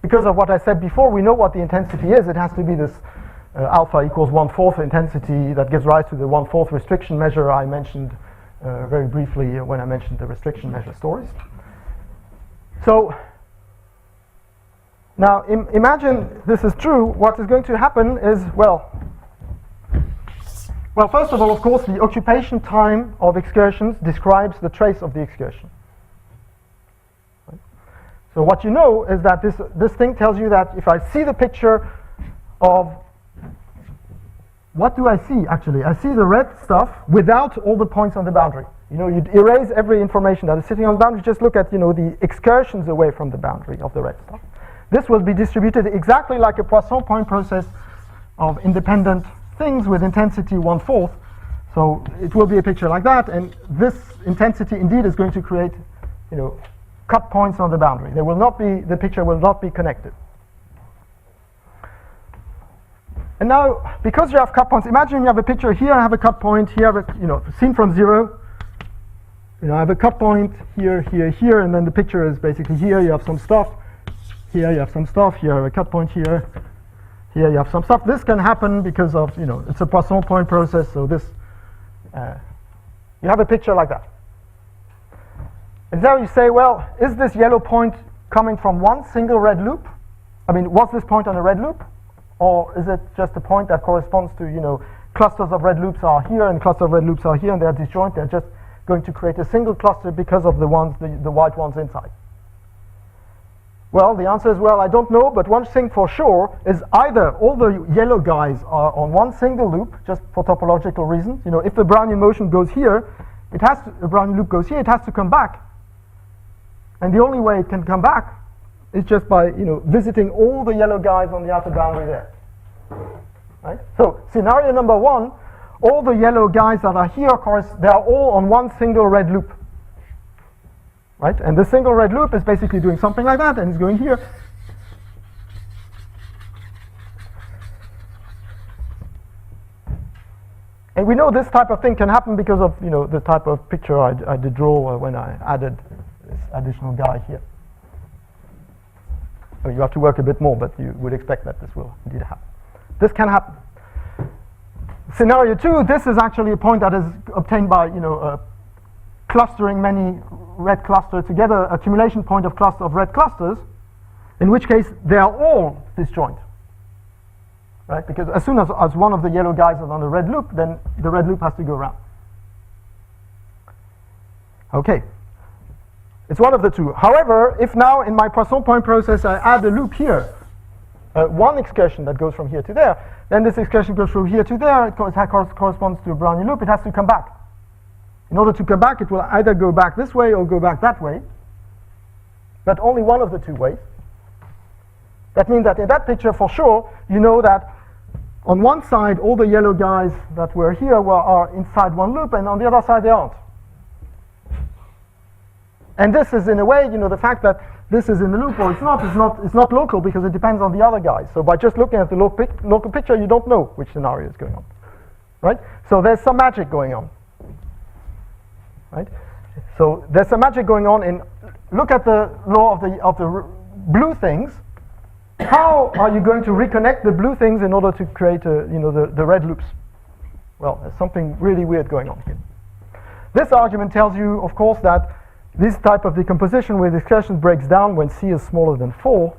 Because of what I said before, we know what the intensity is. It has to be this alpha equals 1/4 intensity that gives rise to the 1/4 restriction measure I mentioned very briefly when I mentioned the restriction measure stories. So now imagine this is true. What is going to happen is, well, first of all, of course, the occupation time of excursions describes the trace of the excursion. Right? So what you know is that this thing tells you that if I see the picture of, what do I see actually? I see the red stuff without all the points on the boundary. You'd erase every information that is sitting on the boundary, just look at, the excursions away from the boundary of the red stuff. This will be distributed exactly like a Poisson point process of independent things with intensity 1/4. So it will be a picture like that, and this intensity indeed is going to create, cut points on the boundary. The picture will not be connected. And now, because you have cut points, imagine you have a picture here, I have a cut point, here, seen from 0. I have a cut point here, here, here, and then the picture is basically here, you have some stuff, here you have some stuff, here you have a cut point here, here you have some stuff. This can happen because of, it's a Poisson point process, so this, you have a picture like that. And now you say, well, is this yellow point coming from one single red loop? I mean, was this point on a red loop? Or is it just a point that corresponds to, clusters of red loops are here and clusters of red loops are here and they're disjoint, they're just going to create a single cluster because of the white ones inside? Well, the answer is, well, I don't know, but one thing for sure is either all the yellow guys are on one single loop, just for topological reasons. If the Brownian motion goes here, the Brownian loop goes here, it has to come back. And the only way it can come back is just by, visiting all the yellow guys on the outer boundary there. Right? So, scenario number 1, all the yellow guys that are here, of course, they are all on one single red loop. Right? And the single red loop is basically doing something like that, and it's going here. And we know this type of thing can happen because of, the type of picture I did draw when I added this additional guy here. So you have to work a bit more, but you would expect that this will indeed happen. This can happen. Scenario 2, this is actually a point that is obtained by, clustering many red clusters together, accumulation point of cluster of red clusters, in which case they are all disjoint. Right? Because as soon as one of the yellow guys is on the red loop, then the red loop has to go around. Okay. It's one of the two. However, if now in my Poisson point process I add a loop here, one excursion that goes from here to there, then this excursion goes from here to there, it corresponds to a Brownian loop, it has to come back. In order to come back, it will either go back this way or go back that way, but only one of the two ways. That means that in that picture, for sure, you know that on one side, all the yellow guys that were here are inside one loop, and on the other side, they aren't. And this is, in a way, the fact that this is in the loop or it's not local because it depends on the other guys. So by just looking at the local picture, you don't know which scenario is going on, right? So there's some magic going on, right? So there's some magic going on in, look at the law of the blue things. How are you going to reconnect the blue things in order to create the red loops? Well, there's something really weird going on here. This argument tells you, of course, that this type of decomposition with excursions breaks down when C is smaller than 4,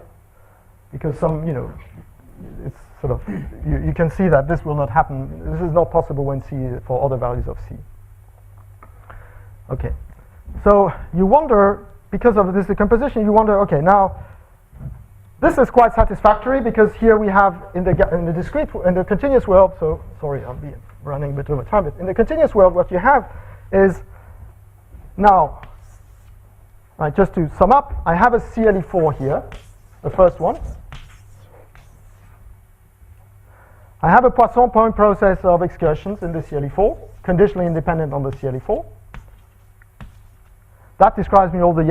because it's sort of, you can see that this will not happen. This is not possible when C, for other values of C. Okay, so you wonder, because of this decomposition, you wonder, okay, now, this is quite satisfactory because here we have in the continuous world, so sorry, I'll be running a bit over time, but in the continuous world, what you have is now, right, just to sum up, I have a CLE4 here, the first one. I have a Poisson point process of excursions in the CLE4, conditionally independent on the CLE4. That describes me all the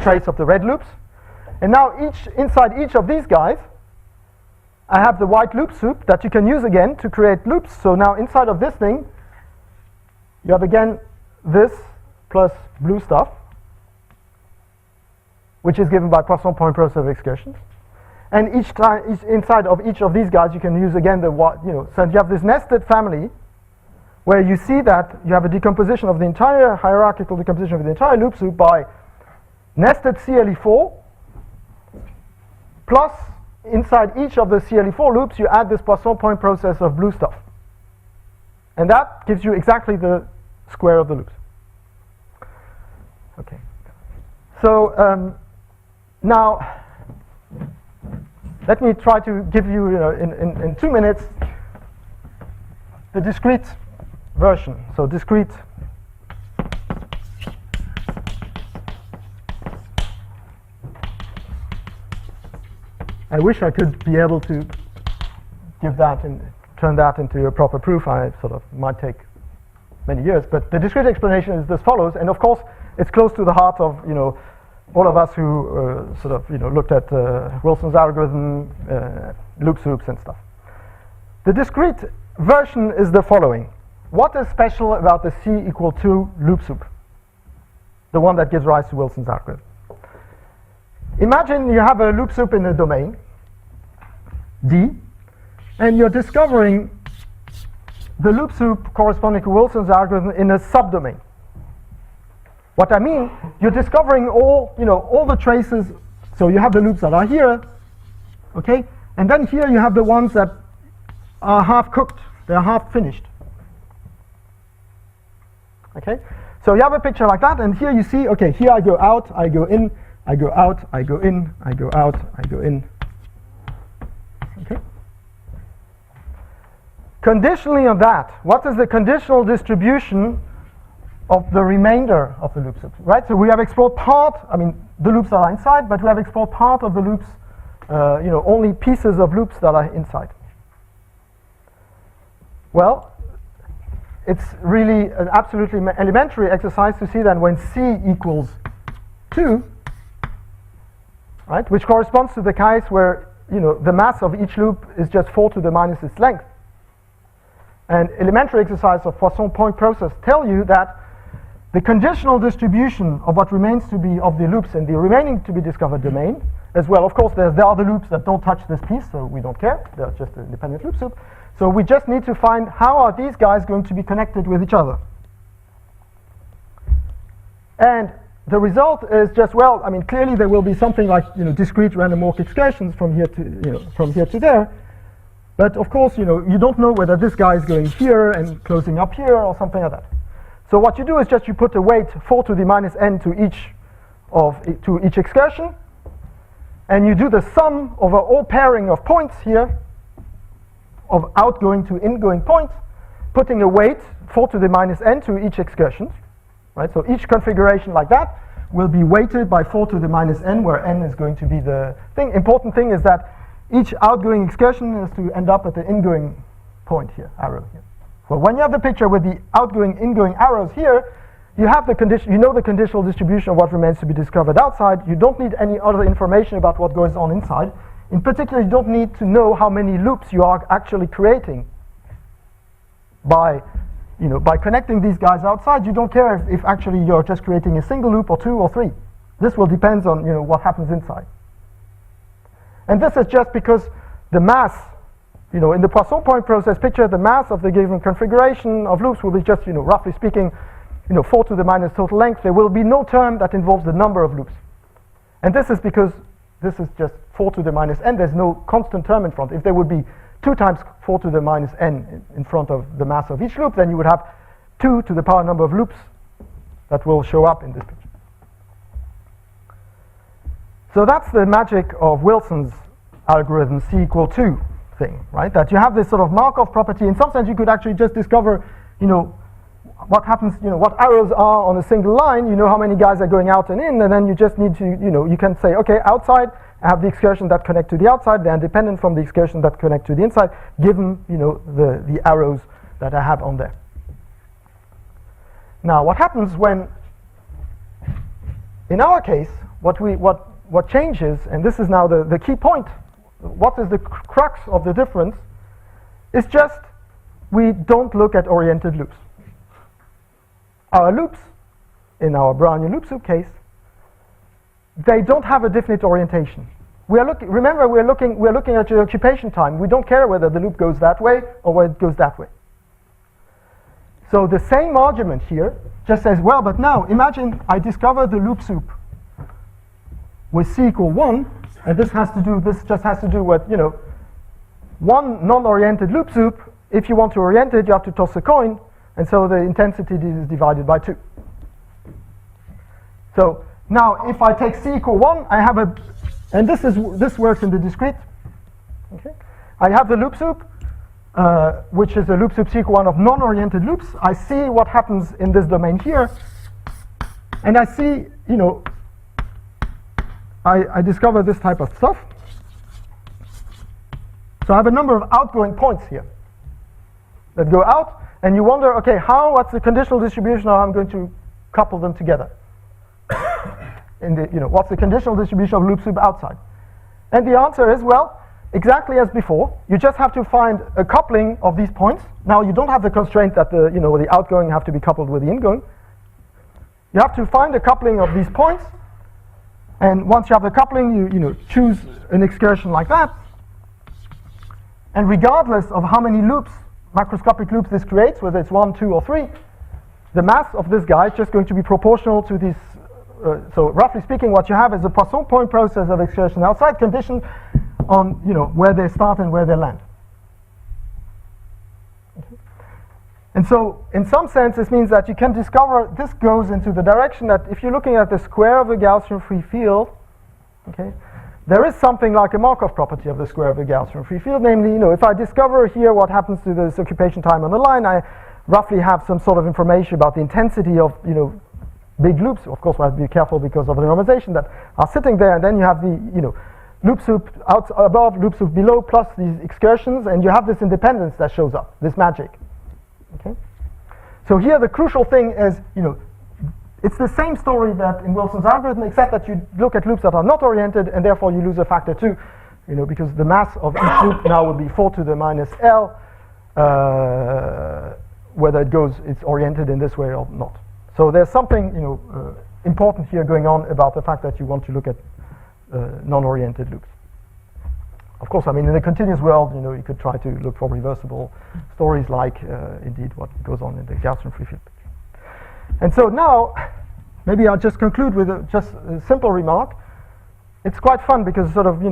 traits of the red loops. And now inside each of these guys, I have the white loop soup that you can use again to create loops. So now inside of this thing, you have again this plus blue stuff, which is given by Poisson point process of excursions. And inside of each of these guys, you can use again the white, so you have this nested family where you see that you have a decomposition of the entire hierarchical decomposition of the entire loop soup by nested CLE4 plus inside each of the CLE4 loops, you add this Poisson point process of blue stuff. And that gives you exactly the square of the loops. Okay. So now, let me try to give you, in 2 minutes, the discrete version. So discrete I wish I could be able to give that and turn that into a proper proof. I sort of might take many years, but the discrete explanation is as follows. And of course, it's close to the heart of all of us who looked at Wilson's algorithm, loop soups and stuff. The discrete version is the following. What is special about the C equal 2 loop soup? The one that gives rise to Wilson's algorithm. Imagine you have a loop soup in a domain, D, and you're discovering the loop soup corresponding to Wilson's algorithm in a subdomain. What I mean, you're discovering all the traces. So you have the loops that are here, okay? And then here you have the ones that are half cooked, they're half finished. Okay? So you have a picture like that, and here you see, okay, here I go out, I go in, I go out, I go in, I go out, I go in. Okay? Conditionally on that, what is the conditional distribution of the remainder of the loop soup, right? So we have explored part, the loops are inside, but we have explored part of the loops, only pieces of loops that are inside. Well, it's really an absolutely elementary exercise to see that when C equals 2, right, which corresponds to the case where the mass of each loop is just 4 to the minus its length. And elementary exercise of Poisson point process tell you that the conditional distribution of what remains to be of the loops in the remaining to be discovered domain, as well, of course, there are the loops that don't touch this piece, so we don't care. They're just an independent loop soup. So we just need to find how are these guys going to be connected with each other. And the result is just, clearly there will be something like discrete random walk excursions from here to there. But of course, you don't know whether this guy is going here and closing up here or something like that. So what you do is just you put a weight 4 to the minus n to each excursion, and you do the sum over all pairing of points here, of outgoing to ingoing points, putting a weight 4 to the minus n to each excursion, right? So each configuration like that will be weighted by 4 to the minus n, where n is going to be the thing. Important thing is that each outgoing excursion is to end up at the ingoing point here, arrow here. Well, when you have the picture with the outgoing, ingoing arrows here, you have the condition, you know the conditional distribution of what remains to be discovered outside. You don't need any other information about what goes on inside. In particular, you don't need to know how many loops you are actually creating. By connecting these guys outside, you don't care if actually you're just creating a single loop or 2 or 3. This will depend on what happens inside. And this is just because the mass, in the Poisson point process picture, the mass of the given configuration of loops will be just, roughly speaking, 4 to the minus total length. There will be no term that involves the number of loops. And this is because this is just 4 to the minus n. There's no constant term in front. If there would be 2 times 4 to the minus n in front of the mass of each loop, then you would have 2 to the power number of loops that will show up in this picture. So that's the magic of Wilson's algorithm C equal 2 thing, right? That you have this sort of Markov property. In some sense, you could actually just discover, what happens, what arrows are on a single line, how many guys are going out and in, and then you just need to, you can say, okay, outside, I have the excursion that connect to the outside, they're independent from the excursion that connect to the inside, given, the arrows that I have on there. Now, what happens when, in our case, what changes, and this is now the key point, what is the crux of the difference, is just we don't look at oriented loops. Our loops, in our Brownian loop soup case, they don't have a definite orientation. Remember, we're looking at the occupation time. We don't care whether the loop goes that way or whether it goes that way. So the same argument here just says, well, but now imagine I discover the loop soup with C equal 1, and this just has to do with, one non-oriented loop soup. If you want to orient it, you have to toss a coin, and so the intensity is divided by 2. So now if I take C equal 1, I have and this works in the discrete. Okay, I have the loop soup, which is a loop soup C equal 1 of non-oriented loops. I see what happens in this domain here, and I see, I discover this type of stuff. So I have a number of outgoing points here that go out, and you wonder, okay, what's the conditional distribution of how I'm going to couple them together? What's the conditional distribution of loop soup outside? And the answer is, well, exactly as before. You just have to find a coupling of these points. Now you don't have the constraint that the outgoing have to be coupled with the ingoing. You have to find a coupling of these points, and once you have the coupling, you choose an excursion like that. And regardless of how many loops, macroscopic loops this creates, whether it's 1, 2, or 3, the mass of this guy is just going to be proportional to this. So roughly speaking, what you have is a Poisson point process of excursion outside conditioned on where they start and where they land. Okay. And so in some sense, this means that you can discover this goes into the direction that if you're looking at the square of a Gaussian free field, okay, there is something like a Markov property of the square of a Gaussian free field. Namely, if I discover here what happens to this occupation time on the line, I roughly have some sort of information about the intensity of big loops. Of course, I have to be careful because of the normalization that are sitting there, and then you have the loop soup out above, loop soup below, plus these excursions, and you have this independence that shows up, this magic. Okay. So here the crucial thing is, it's the same story that in Wilson's algorithm, except that you look at loops that are not oriented, and therefore you lose a factor 2, because the mass of each loop now will be 4 to the minus L, whether it's oriented in this way or not. So there's something, important here going on about the fact that you want to look at non-oriented loops. Of course, in the continuous world, you could try to look for reversible stories like, indeed, what goes on in the Gaussian free field picture. And so now, maybe I'll just conclude with just a simple remark. It's quite fun because sort of,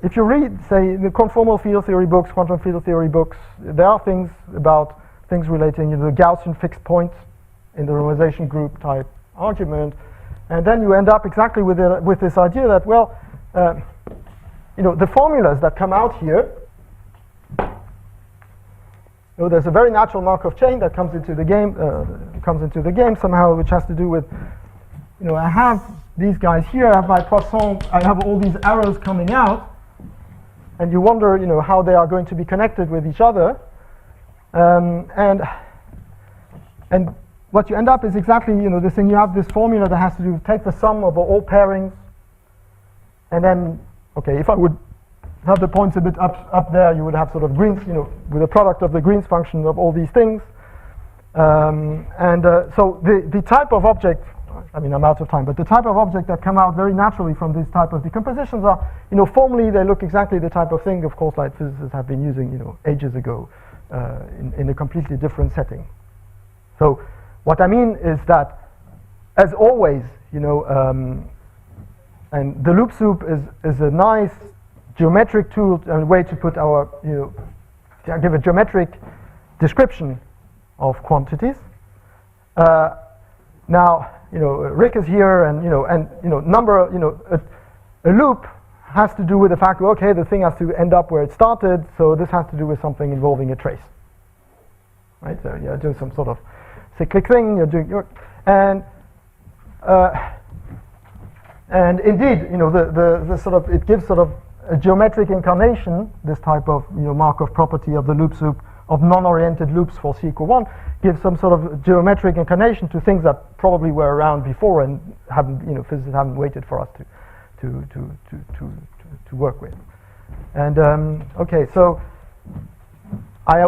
if you read, say, the conformal field theory books, quantum field theory books, there are things about things relating to the Gaussian fixed point in the normalization group type argument, and then you end up exactly with this idea that, well, the formulas that come out here, there's a very natural Markov chain that comes into the game, somehow, which has to do with, I have these guys here, I have my Poisson, I have all these arrows coming out, and you wonder, how they are going to be connected with each other, and what you end up is exactly, this thing. You have this formula that has to do take the sum of all pairings, and then, okay, if I would have the points a bit up there, you would have sort of Green's, with the product of the Green's function of all these things. So the type of object, I mean, I'm out of time, but the type of object that come out very naturally from this type of decompositions are, formally they look exactly the type of thing, of course, like physicists have been using, ages ago, in a completely different setting. So what I mean is that, as always, and the loop soup is a nice geometric tool and way to put our, give a geometric description of quantities. Now, Rick is here, and a loop has to do with the fact, okay, the thing has to end up where it started, so this has to do with something involving a trace, right? So you're doing some sort of cyclic thing. You're doing and indeed, the sort of it gives sort of a geometric incarnation. This type of Markov property of the loop soup of non-oriented loops for C equal 1 gives some sort of geometric incarnation to things that probably were around before and haven't, physicists haven't waited for us to work with. And okay, so I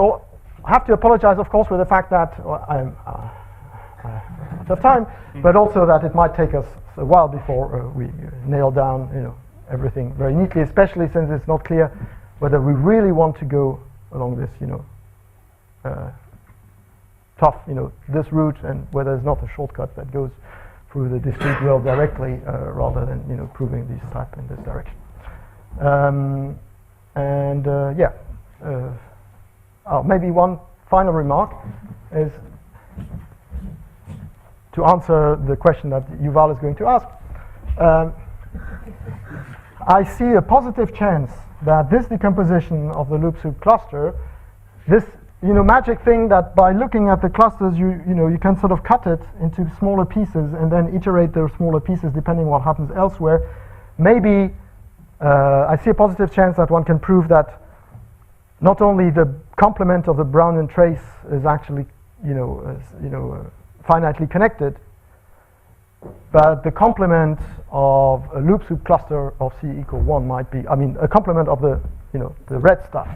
have to apologize, of course, with the fact that I'm out of time, but also that it might take us a while before we nail down, everything very neatly, especially since it's not clear whether we really want to go along this, tough, this route, and whether there's not a shortcut that goes through the discrete world directly, rather than proving these type in this direction. Maybe one final remark is to answer the question that Yuval is going to ask. I see a positive chance that this decomposition of the loop soup cluster, this magic thing that by looking at the clusters you can sort of cut it into smaller pieces and then iterate those smaller pieces depending what happens elsewhere. Maybe I see a positive chance that one can prove that not only the complement of the Brownian trace is actually finitely connected, but the complement of a loop soup cluster of C equal 1 might be, a complement of the the red stuff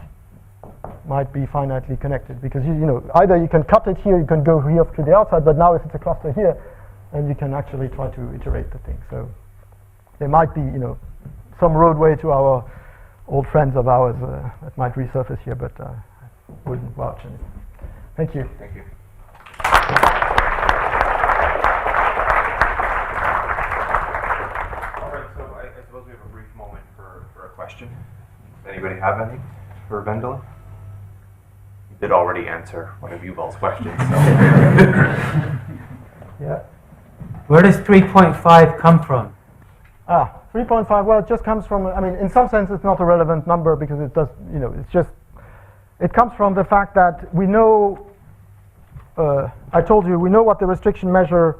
might be finitely connected, because either you can cut it here, you can go here to the outside, but now if it's a cluster here, and you can actually try to iterate the thing. So there might be some roadway to our old friends of ours that might resurface here, but I wouldn't vouch anything. Thank you. Thank you. All right, so I suppose we have a brief moment for a question. Does anybody have any for Wendelin? You did already answer one of Yuval's questions. So. Yeah. Where does 3.5 come from? 3.5, well, it just comes from, in some sense it's not a relevant number because it does, it comes from the fact that we know, I told you, we know what the restriction measure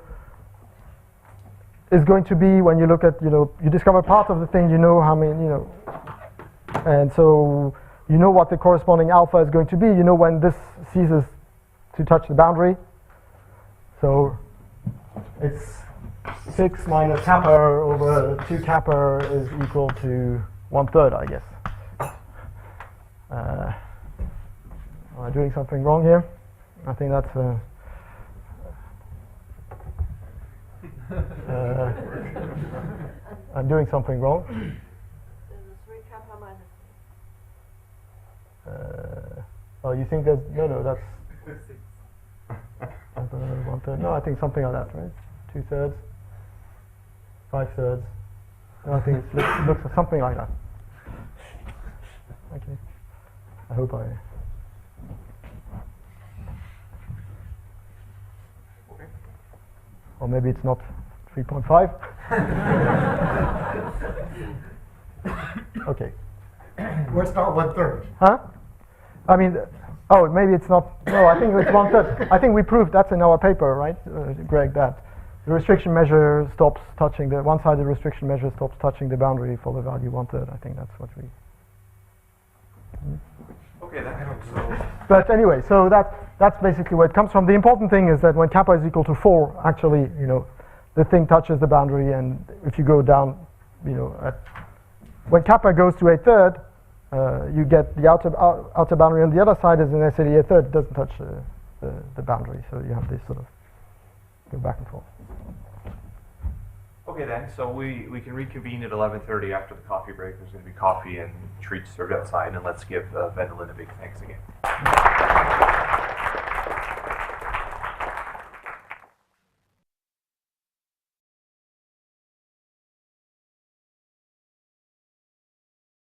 is going to be when you look at, you discover part of the thing, how many, and so you know what the corresponding alpha is going to be, when this ceases to touch the boundary. So it's 6 minus kappa over 2 kappa is equal to 1/3, I guess. Am I doing something wrong here? I think that's I'm doing something wrong. There's a 3 kappa minus. Oh, you think there's no? That's 1/3. No, I think something like that, right? 2/3, 5/3. No, I think it looks something like that. Okay. I hope I. Or maybe it's not 3.5. Okay. Where's not 1/3? Huh? Maybe it's not. No, I think it's 1/3. I think we proved that's in our paper, right, Greg? That the restriction measure stops touching the one-sided restriction measure stops touching the boundary for the value 1/3. I think that's what we. Okay, that helps. So. But anyway, so that that's basically where it comes from. The important thing is that when kappa is equal to 4, actually, the thing touches the boundary, and if you go down, when kappa goes to a third, you get the outer boundary on the other side is necessarily a third, it doesn't touch the boundary, so you have this sort of go back and forth. Okay then, so we can reconvene at 11:30 after the coffee break. There's going to be coffee and treats served outside, and let's give Wendelin a big thanks again.